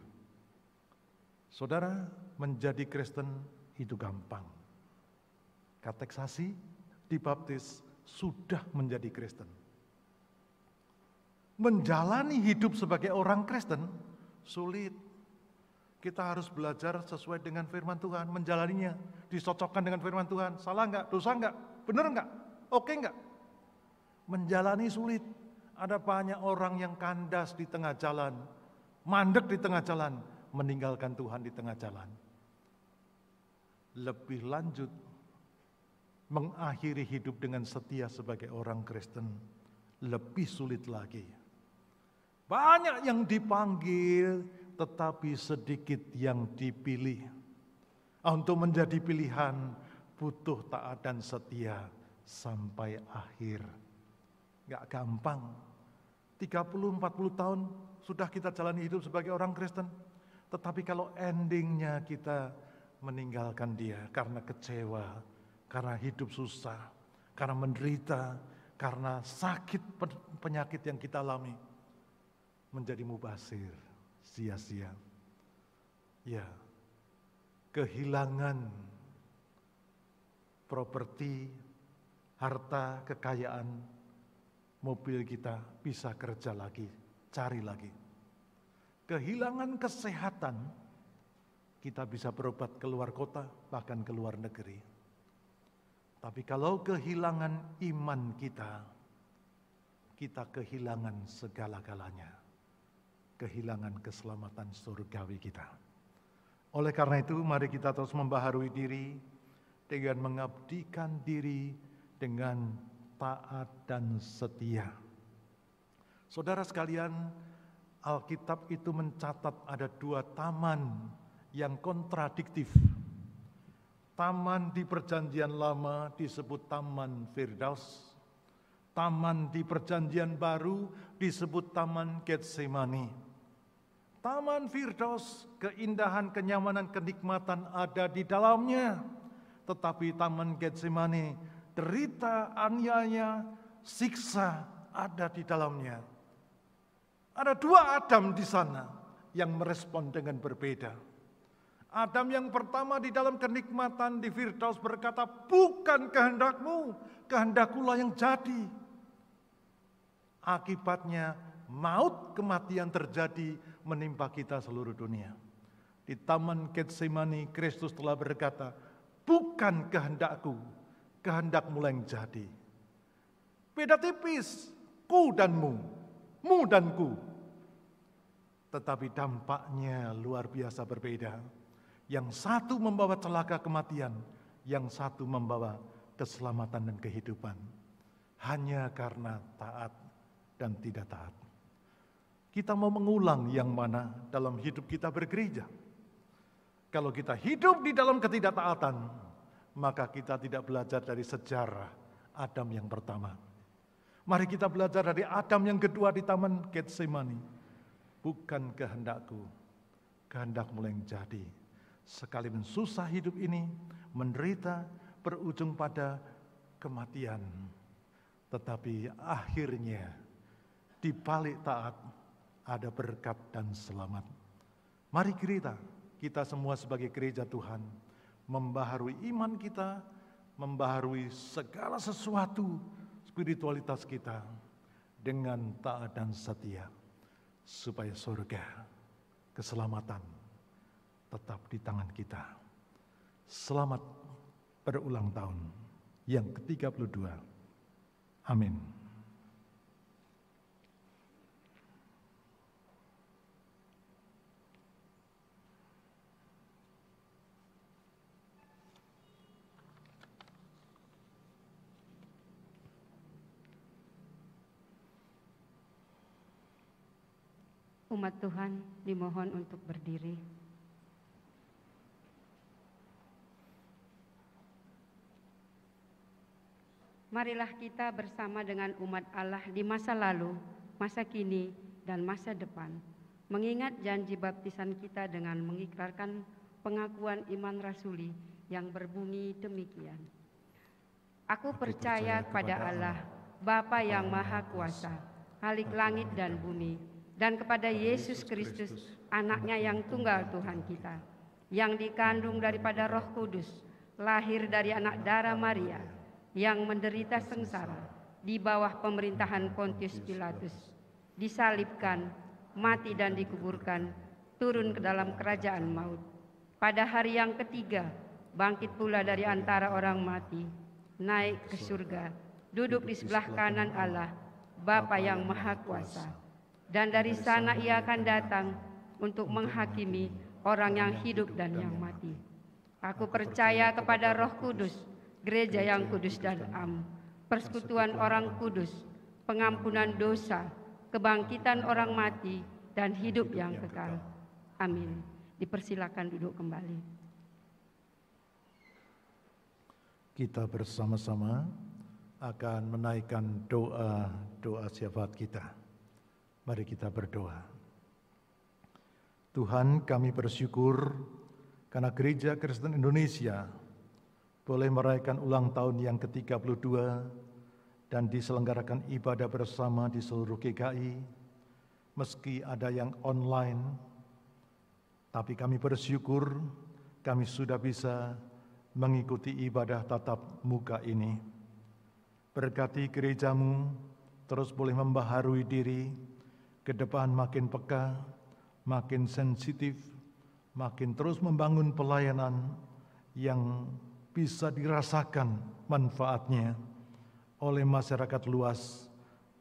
S5: Saudara, menjadi Kristen itu gampang. Kateksasi, dibaptis, sudah menjadi Kristen. Menjalani hidup sebagai orang Kristen sulit. Kita harus belajar sesuai dengan firman Tuhan, menjalaninya, disocokkan dengan firman Tuhan. Salah enggak? Dosa enggak? Benar enggak? Oke enggak? Menjalani sulit. Ada banyak orang yang kandas di tengah jalan, mandek di tengah jalan, meninggalkan Tuhan di tengah jalan. Lebih lanjut, mengakhiri hidup dengan setia sebagai orang Kristen, lebih sulit lagi. Banyak yang dipanggil, tetapi sedikit yang dipilih. Untuk menjadi pilihan, butuh taat dan setia sampai akhir. Gak gampang. 30-40 tahun sudah kita jalani hidup sebagai orang Kristen. Tetapi kalau endingnya kita meninggalkan Dia karena kecewa, karena hidup susah, karena menderita, karena sakit penyakit yang kita alami, menjadi mubazir, sia-sia. Ya, kehilangan properti, harta, kekayaan, mobil kita bisa kerja lagi, cari lagi. Kehilangan kesehatan, kita bisa berobat ke luar kota, bahkan ke luar negeri. Tapi kalau kehilangan iman kita kehilangan segala-galanya. Kehilangan keselamatan surgawi kita. Oleh karena itu, mari kita terus membaharui diri dengan mengabdikan diri dengan taat dan setia. Saudara sekalian, Alkitab itu mencatat ada 2 taman yang kontradiktif. Taman di Perjanjian Lama disebut Taman Firdaus. Taman di Perjanjian Baru disebut Taman Getsemani. Taman Firdaus, keindahan, kenyamanan, kenikmatan ada di dalamnya. Tetapi Taman Getsemani, derita, aniaya, siksa ada di dalamnya. Ada 2 Adam di sana yang merespon dengan berbeda. Adam yang pertama di dalam kenikmatan di Firdaus berkata, bukan kehendakmu, kehendakkulah yang jadi. Akibatnya maut, kematian terjadi menimpa kita seluruh dunia. Di Taman Getsemani, Kristus telah berkata, bukan kehendakku, kehendakmu yang jadi. Beda tipis, ku dan mu dan ku. Tetapi dampaknya luar biasa berbeda. Yang satu membawa celaka kematian, yang satu membawa keselamatan dan kehidupan. Hanya karena taat dan tidak taat. Kita mau mengulang yang mana dalam hidup kita bergereja. Kalau kita hidup di dalam ketidaktaatan, maka kita tidak belajar dari sejarah Adam yang pertama. Mari kita belajar dari Adam yang kedua di Taman Getsemani. Bukan kehendakku, kehendakmu yang jadi. Sekalipun susah hidup ini, menderita, berujung pada kematian. Tetapi akhirnya, di balik taat, ada berkat dan selamat. Mari kita semua sebagai gereja Tuhan, membaharui iman kita, membaharui segala sesuatu spiritualitas kita dengan taat dan setia, supaya surga, keselamatan tetap di tangan kita. Selamat berulang tahun yang ke-32. Amin.
S6: Umat Tuhan dimohon untuk berdiri. Marilah kita bersama dengan umat Allah di masa lalu, masa kini, dan masa depan, mengingat janji baptisan kita dengan mengikrarkan pengakuan iman rasuli yang berbunyi demikian. Aku percaya kepada Allah, Bapa yang Maha Kuasa, Khalik langit dan bumi, dan kepada Yesus Kristus, Anaknya yang tunggal Tuhan kita, yang dikandung daripada Roh Kudus, lahir dari anak darah Maria, yang menderita sengsara di bawah pemerintahan Pontius Pilatus, disalibkan, mati dan dikuburkan, turun ke dalam kerajaan maut. Pada hari yang ketiga, bangkit pula dari antara orang mati, naik ke surga, duduk di sebelah kanan Allah, Bapa yang Maha Kuasa. Dan dari sana ia akan datang untuk menghakimi orang yang hidup dan yang mati. Aku percaya kepada Roh Kudus, gereja yang kudus dan am, persekutuan orang kudus, pengampunan dosa, kebangkitan orang mati, dan hidup yang kekal. Amin. Dipersilakan duduk kembali.
S5: Kita bersama-sama akan menaikkan doa syafaat kita. Mari kita berdoa. Tuhan, kami bersyukur karena Gereja Kristen Indonesia boleh merayakan ulang tahun yang ke-32 dan diselenggarakan ibadah bersama di seluruh GKI, meski ada yang online, tapi kami bersyukur kami sudah bisa mengikuti ibadah tatap muka ini. Berkati gerejamu terus boleh membaharui diri, ke depan makin peka, makin sensitif, makin terus membangun pelayanan yang bisa dirasakan manfaatnya oleh masyarakat luas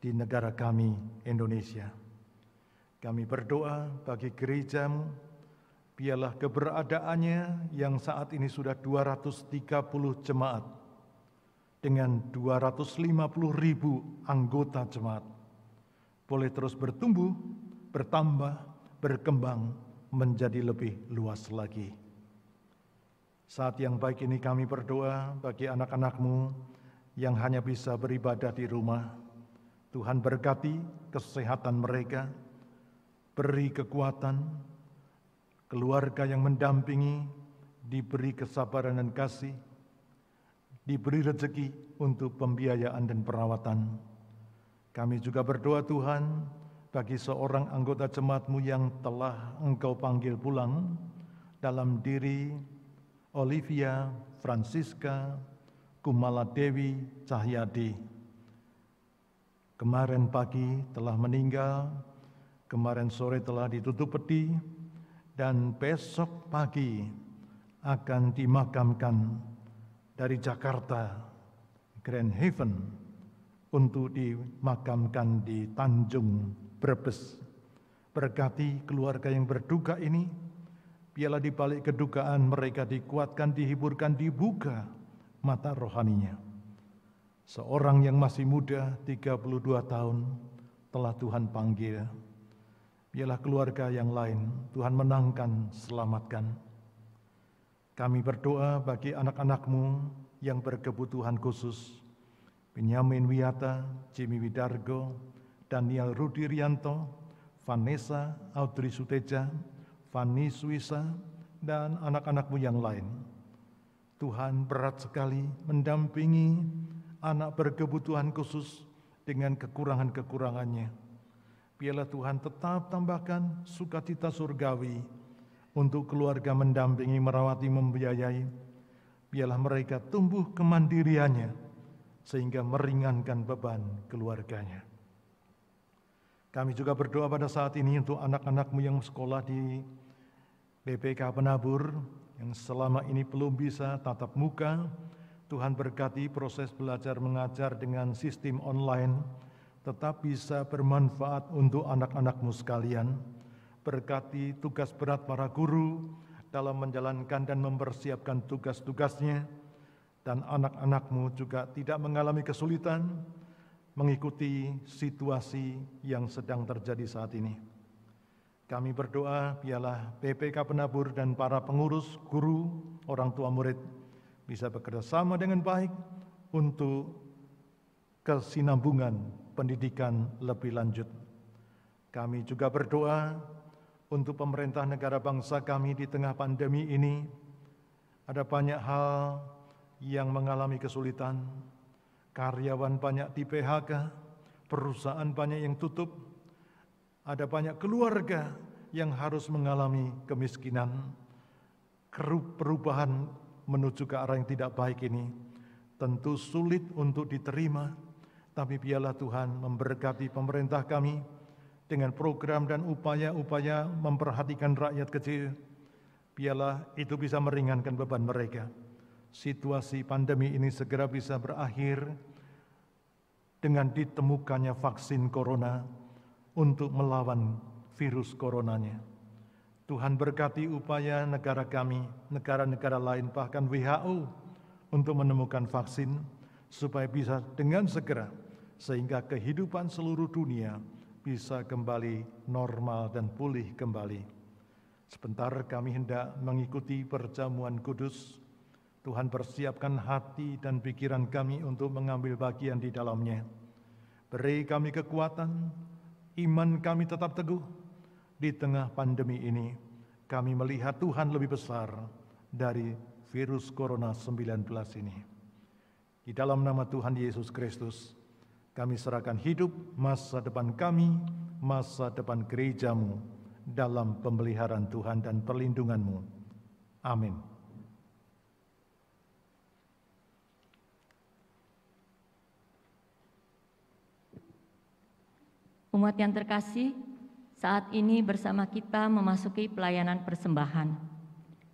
S5: di negara kami, Indonesia. Kami berdoa bagi gerejamu, biarlah keberadaannya yang saat ini sudah 230 jemaat dengan 250.000 anggota jemaat boleh terus bertumbuh, bertambah, berkembang menjadi lebih luas lagi. Saat yang baik ini kami berdoa bagi anak-anak-Mu yang hanya bisa beribadah di rumah. Tuhan berkati kesehatan mereka, beri kekuatan, keluarga yang mendampingi, diberi kesabaran dan kasih, diberi rezeki untuk pembiayaan dan perawatan. Kami juga berdoa Tuhan bagi seorang anggota jemaat-Mu yang telah Engkau panggil pulang dalam diri Olivia Francisca Kumala Dewi Cahyadi. Kemarin pagi telah meninggal, kemarin sore telah ditutup peti, dan besok pagi akan dimakamkan dari Jakarta, Grand Haven, untuk dimakamkan di Tanjung Brebes. Berkati keluarga yang berduka ini, biarlah di balik kedukaan mereka dikuatkan, dihiburkan, dibuka mata rohaninya. Seorang yang masih muda, 32 tahun, telah Tuhan panggil. Biarlah keluarga yang lain Tuhan menangkan, selamatkan. Kami berdoa bagi anak-anak-Mu yang berkebutuhan khusus, Benyamin Wiyata, Jimmy Widargo, Daniel Rudi Rianto, Vanessa Audrey Suteja, Fanny Suisa, dan anak-anak-Mu yang lain. Tuhan berat sekali mendampingi anak berkebutuhan khusus dengan kekurangan-kekurangannya. Biarlah Tuhan tetap tambahkan sukacita surgawi untuk keluarga mendampingi, merawati, membiayai. Biarlah mereka tumbuh kemandiriannya sehingga meringankan beban keluarganya. Kami juga berdoa pada saat ini untuk anak-anak-Mu yang sekolah di BPK Penabur, yang selama ini belum bisa tatap muka. Tuhan berkati proses belajar mengajar dengan sistem online, tetap bisa bermanfaat untuk anak-anak-Mu sekalian. Berkati tugas berat para guru dalam menjalankan dan mempersiapkan tugas-tugasnya, dan anak-anak-Mu juga tidak mengalami kesulitan mengikuti situasi yang sedang terjadi saat ini. Kami berdoa biarlah BPK Penabur dan para pengurus, guru, orang tua murid bisa bekerja sama dengan baik untuk kesinambungan pendidikan lebih lanjut. Kami juga berdoa untuk pemerintah negara bangsa kami di tengah pandemi ini. Ada banyak hal yang mengalami kesulitan, karyawan banyak di PHK, perusahaan banyak yang tutup, ada banyak keluarga yang harus mengalami kemiskinan. Perubahan menuju ke arah yang tidak baik ini tentu sulit untuk diterima, tapi biarlah Tuhan memberkati pemerintah kami dengan program dan upaya-upaya memperhatikan rakyat kecil. Biarlah itu bisa meringankan beban mereka. Situasi pandemi ini segera bisa berakhir dengan ditemukannya vaksin corona untuk melawan virus coronanya. Tuhan berkati upaya negara kami, negara-negara lain, bahkan WHO untuk menemukan vaksin supaya bisa dengan segera sehingga kehidupan seluruh dunia bisa kembali normal dan pulih kembali. Sebentar kami hendak mengikuti perjamuan kudus. Tuhan persiapkan hati dan pikiran kami untuk mengambil bagian di dalamnya. Beri kami kekuatan, iman kami tetap teguh. Di tengah pandemi ini, kami melihat Tuhan lebih besar dari virus corona 19 ini. Di dalam nama Tuhan Yesus Kristus, kami serahkan hidup, masa depan kami, masa depan gerejamu dalam pemeliharaan Tuhan dan perlindungan-Mu. Amin.
S4: Umat yang terkasih, saat ini bersama kita memasuki pelayanan persembahan.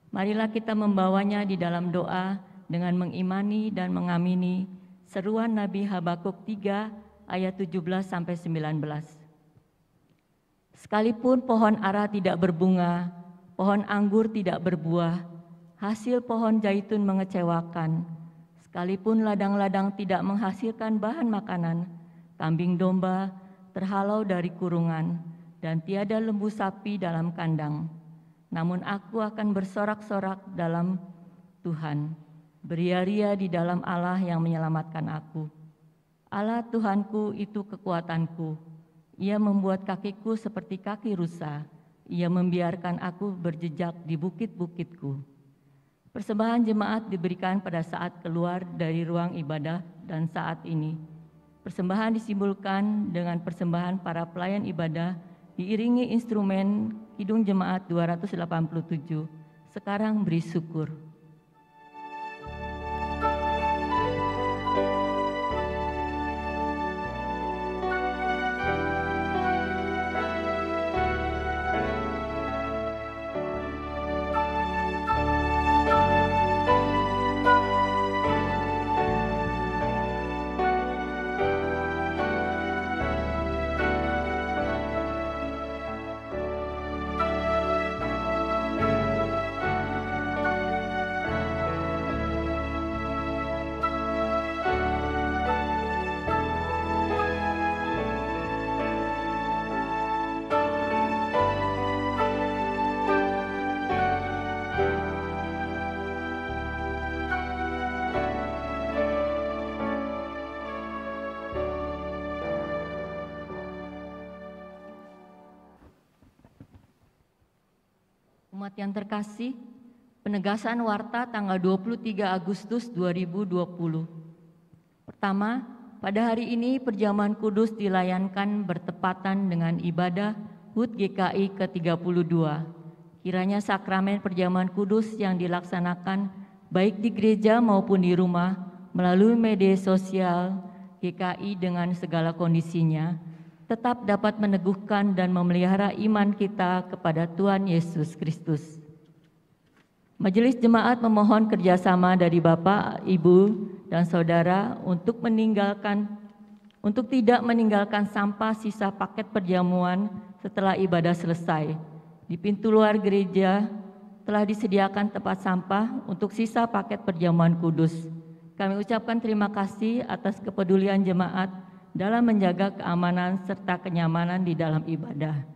S4: Marilah kita membawanya di dalam doa dengan mengimani dan mengamini seruan Nabi Habakuk 3 ayat 17-19. Sekalipun pohon ara tidak berbunga, pohon anggur tidak berbuah, hasil pohon zaitun mengecewakan, sekalipun ladang-ladang tidak menghasilkan bahan makanan, kambing domba terhalau dari kurungan, dan tiada lembu sapi dalam kandang. Namun aku akan bersorak-sorak dalam Tuhan, beria-ria di dalam Allah yang menyelamatkan aku. Allah Tuhanku itu kekuatanku. Ia membuat kakiku seperti kaki rusa. Ia membiarkan aku berjejak di bukit-bukitku. Persembahan jemaat diberikan pada saat keluar dari ruang ibadah dan saat ini. Persembahan disimbolkan dengan persembahan para pelayan ibadah diiringi instrumen Kidung Jemaat 287. Sekarang beri syukur. Umat yang terkasih, penegasan warta tanggal 23 Agustus 2020. Pertama, pada hari ini perjamuan kudus dilayankan bertepatan dengan ibadah HUT GKI ke-32. Kiranya sakramen perjamuan kudus yang dilaksanakan baik di gereja maupun di rumah melalui media sosial GKI dengan segala kondisinya, tetap dapat meneguhkan dan memelihara iman kita kepada Tuhan Yesus Kristus. Majelis Jemaat memohon kerjasama dari Bapak, Ibu, dan Saudara untuk tidak meninggalkan sampah sisa paket perjamuan setelah ibadah selesai. Di pintu luar gereja telah disediakan tempat sampah untuk sisa paket perjamuan kudus. Kami ucapkan terima kasih atas kepedulian jemaat dalam menjaga keamanan serta kenyamanan di dalam ibadah.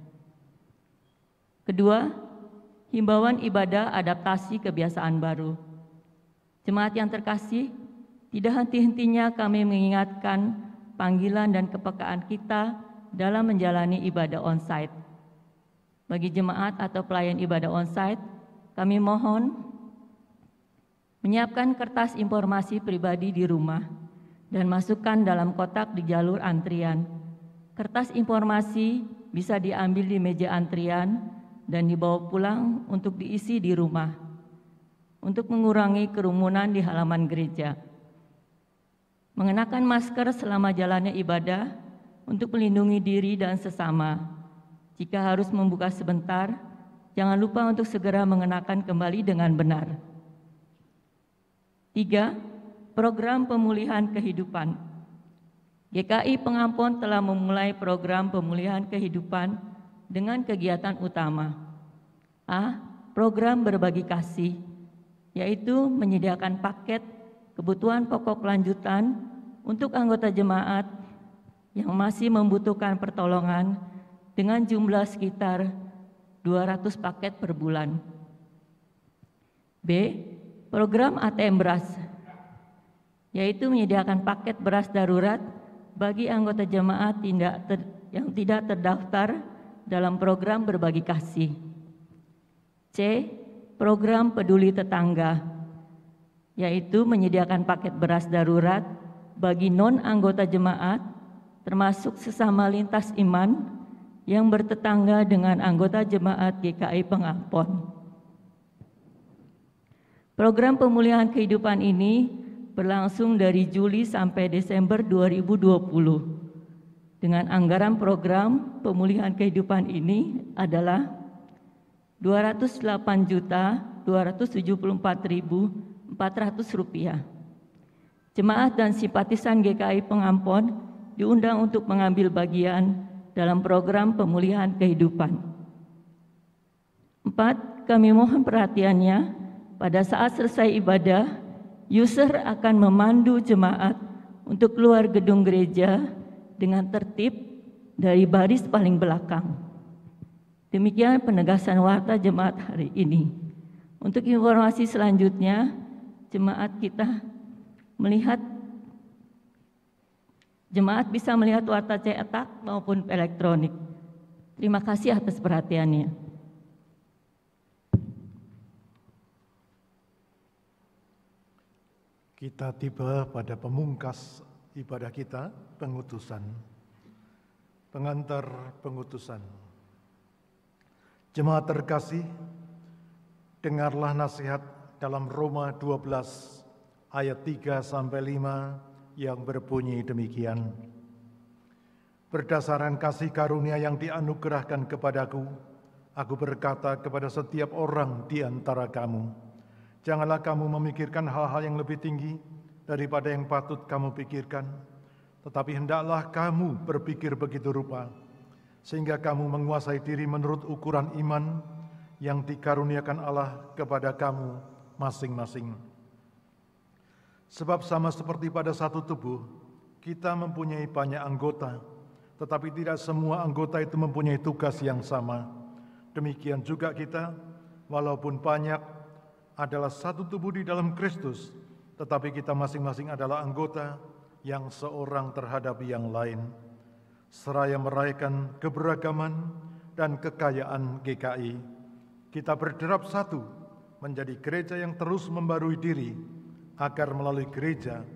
S4: Kedua, himbauan ibadah adaptasi kebiasaan baru. Jemaat yang terkasih, tidak henti-hentinya kami mengingatkan panggilan dan kepekaan kita dalam menjalani ibadah onsite. Bagi jemaat atau pelayan ibadah onsite, kami mohon menyiapkan kertas informasi pribadi di rumah dan masukkan dalam kotak di jalur antrian. Kertas informasi bisa diambil di meja antrian dan dibawa pulang untuk diisi di rumah untuk mengurangi kerumunan di halaman gereja. Mengenakan masker selama jalannya ibadah untuk melindungi diri dan sesama. Jika harus membuka sebentar, jangan lupa untuk segera mengenakan kembali dengan benar. 3. Program pemulihan kehidupan. GKI Pengampon telah memulai program pemulihan kehidupan dengan kegiatan utama. A. Program berbagi kasih, yaitu menyediakan paket kebutuhan pokok lanjutan untuk anggota jemaat yang masih membutuhkan pertolongan dengan jumlah sekitar 200 paket per bulan. B. Program ATM beras, yaitu menyediakan paket beras darurat bagi anggota jemaat yang tidak terdaftar dalam program berbagi kasih. C. Program peduli tetangga, yaitu menyediakan paket beras darurat bagi non-anggota jemaat, termasuk sesama lintas iman yang bertetangga dengan anggota jemaat GKI Pengampon. Program pemulihan kehidupan ini berlangsung dari Juli sampai Desember 2020. Dengan anggaran program pemulihan kehidupan ini adalah Rp208.274.400. Jemaat dan simpatisan GKI Pengampon diundang untuk mengambil bagian dalam program pemulihan kehidupan. 4. Kami mohon perhatiannya, pada saat selesai ibadah, user akan memandu jemaat untuk keluar gedung gereja dengan tertib dari baris paling belakang. Demikian penegasan warta jemaat hari ini. Untuk informasi selanjutnya, jemaat bisa melihat warta cetak maupun elektronik. Terima kasih atas perhatiannya.
S5: Kita tiba pada pemungkas ibadah kita, pengutusan. Pengantar pengutusan. Jemaat terkasih, dengarlah nasihat dalam Roma 12 ayat 3-5 yang berbunyi demikian. Berdasarkan kasih karunia yang dianugerahkan kepadaku, aku berkata kepada setiap orang di antara kamu, janganlah kamu memikirkan hal-hal yang lebih tinggi daripada yang patut kamu pikirkan, tetapi hendaklah kamu berpikir begitu rupa, sehingga kamu menguasai diri menurut ukuran iman yang dikaruniakan Allah kepada kamu masing-masing. Sebab sama seperti pada satu tubuh, kita mempunyai banyak anggota, tetapi tidak semua anggota itu mempunyai tugas yang sama. Demikian juga kita, walaupun banyak, adalah satu tubuh di dalam Kristus, tetapi kita masing-masing adalah anggota yang seorang terhadap yang lain. Seraya merayakan keberagaman dan kekayaan GKI, kita berderap satu menjadi gereja yang terus membarui diri, agar melalui gereja,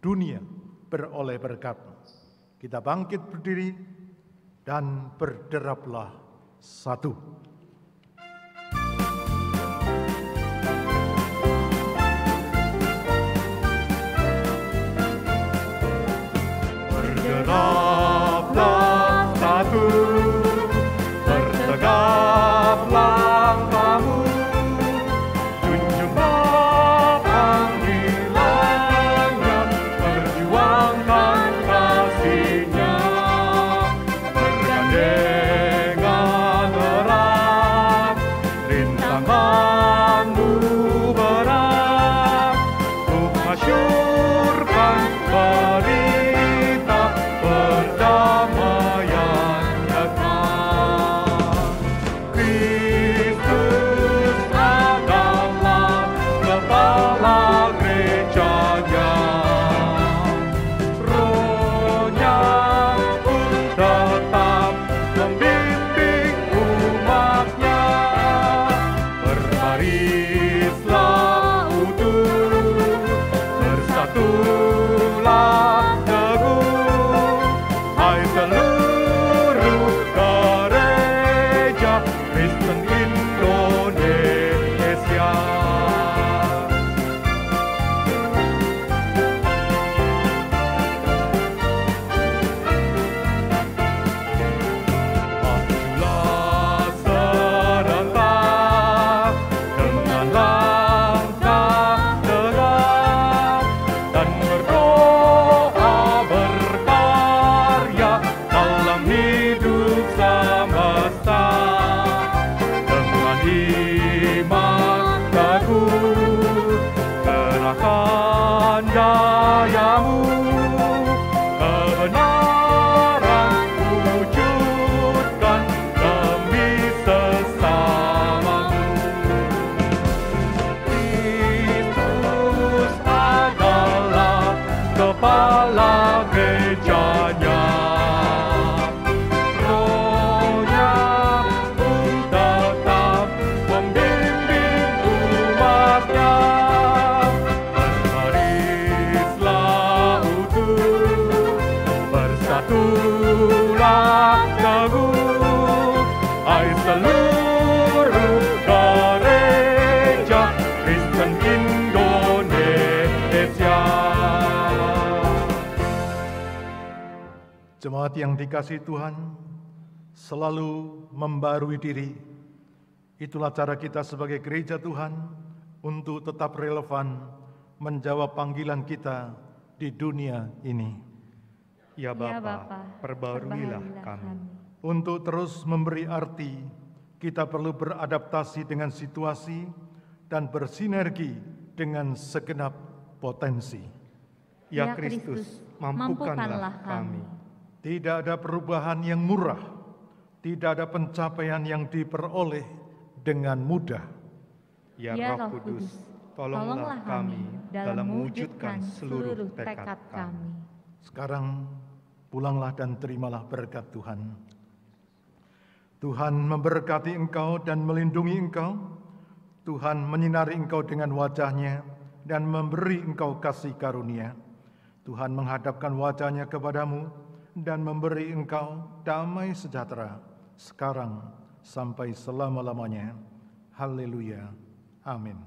S5: dunia beroleh berkat. Kita bangkit berdiri dan berderaplah satu.
S2: Berderaplah satu, bertegaplah kamu, junjunglah panggilannya, perjuangkan kasihnya, bergandengan erat, rintanganmu berat, untuk masyurkan berita perdamaian datang. Kristus adalah kepala gerejanya, Roh Berbarislah utuh, bersatulah teguh, hai seluruh gereja Kristen Indonesia. Majulah serentak dengan langkah tegak dan berdoa berkarya dalam hidup semesta. Dengan iman teguh kerahkan dayamu, kebenaran wujudkan demi sesamamu. Kristus adalah kepala gerejanya, Roh-Nya pun tetap membimbing umatnya. Berbarislah utuh, bersatulah teguh, hai seluruh gereja Kristen Indonesia.
S5: Jemaat yang dikasihi Tuhan, selalu membarui diri. Itulah cara kita sebagai gereja Tuhan untuk tetap relevan menjawab panggilan kita di dunia ini.
S1: Ya Bapa, perbaruilah kami.
S5: Untuk terus memberi arti, kita perlu beradaptasi dengan situasi dan bersinergi dengan segenap potensi.
S1: Ya Kristus, mampukanlah kami.
S5: Tidak ada perubahan yang murah, tidak ada pencapaian yang diperoleh dengan mudah.
S1: Ya Roh Kudus, tolonglah kami dalam mewujudkan seluruh tekad kami.
S5: Sekarang pulanglah dan terimalah berkat Tuhan. Tuhan memberkati engkau dan melindungi engkau. Tuhan menyinari engkau dengan wajah-Nya dan memberi engkau kasih karunia. Tuhan menghadapkan wajah-Nya kepadamu dan memberi engkau damai sejahtera sekarang sampai selama-lamanya. Haleluya. Amin.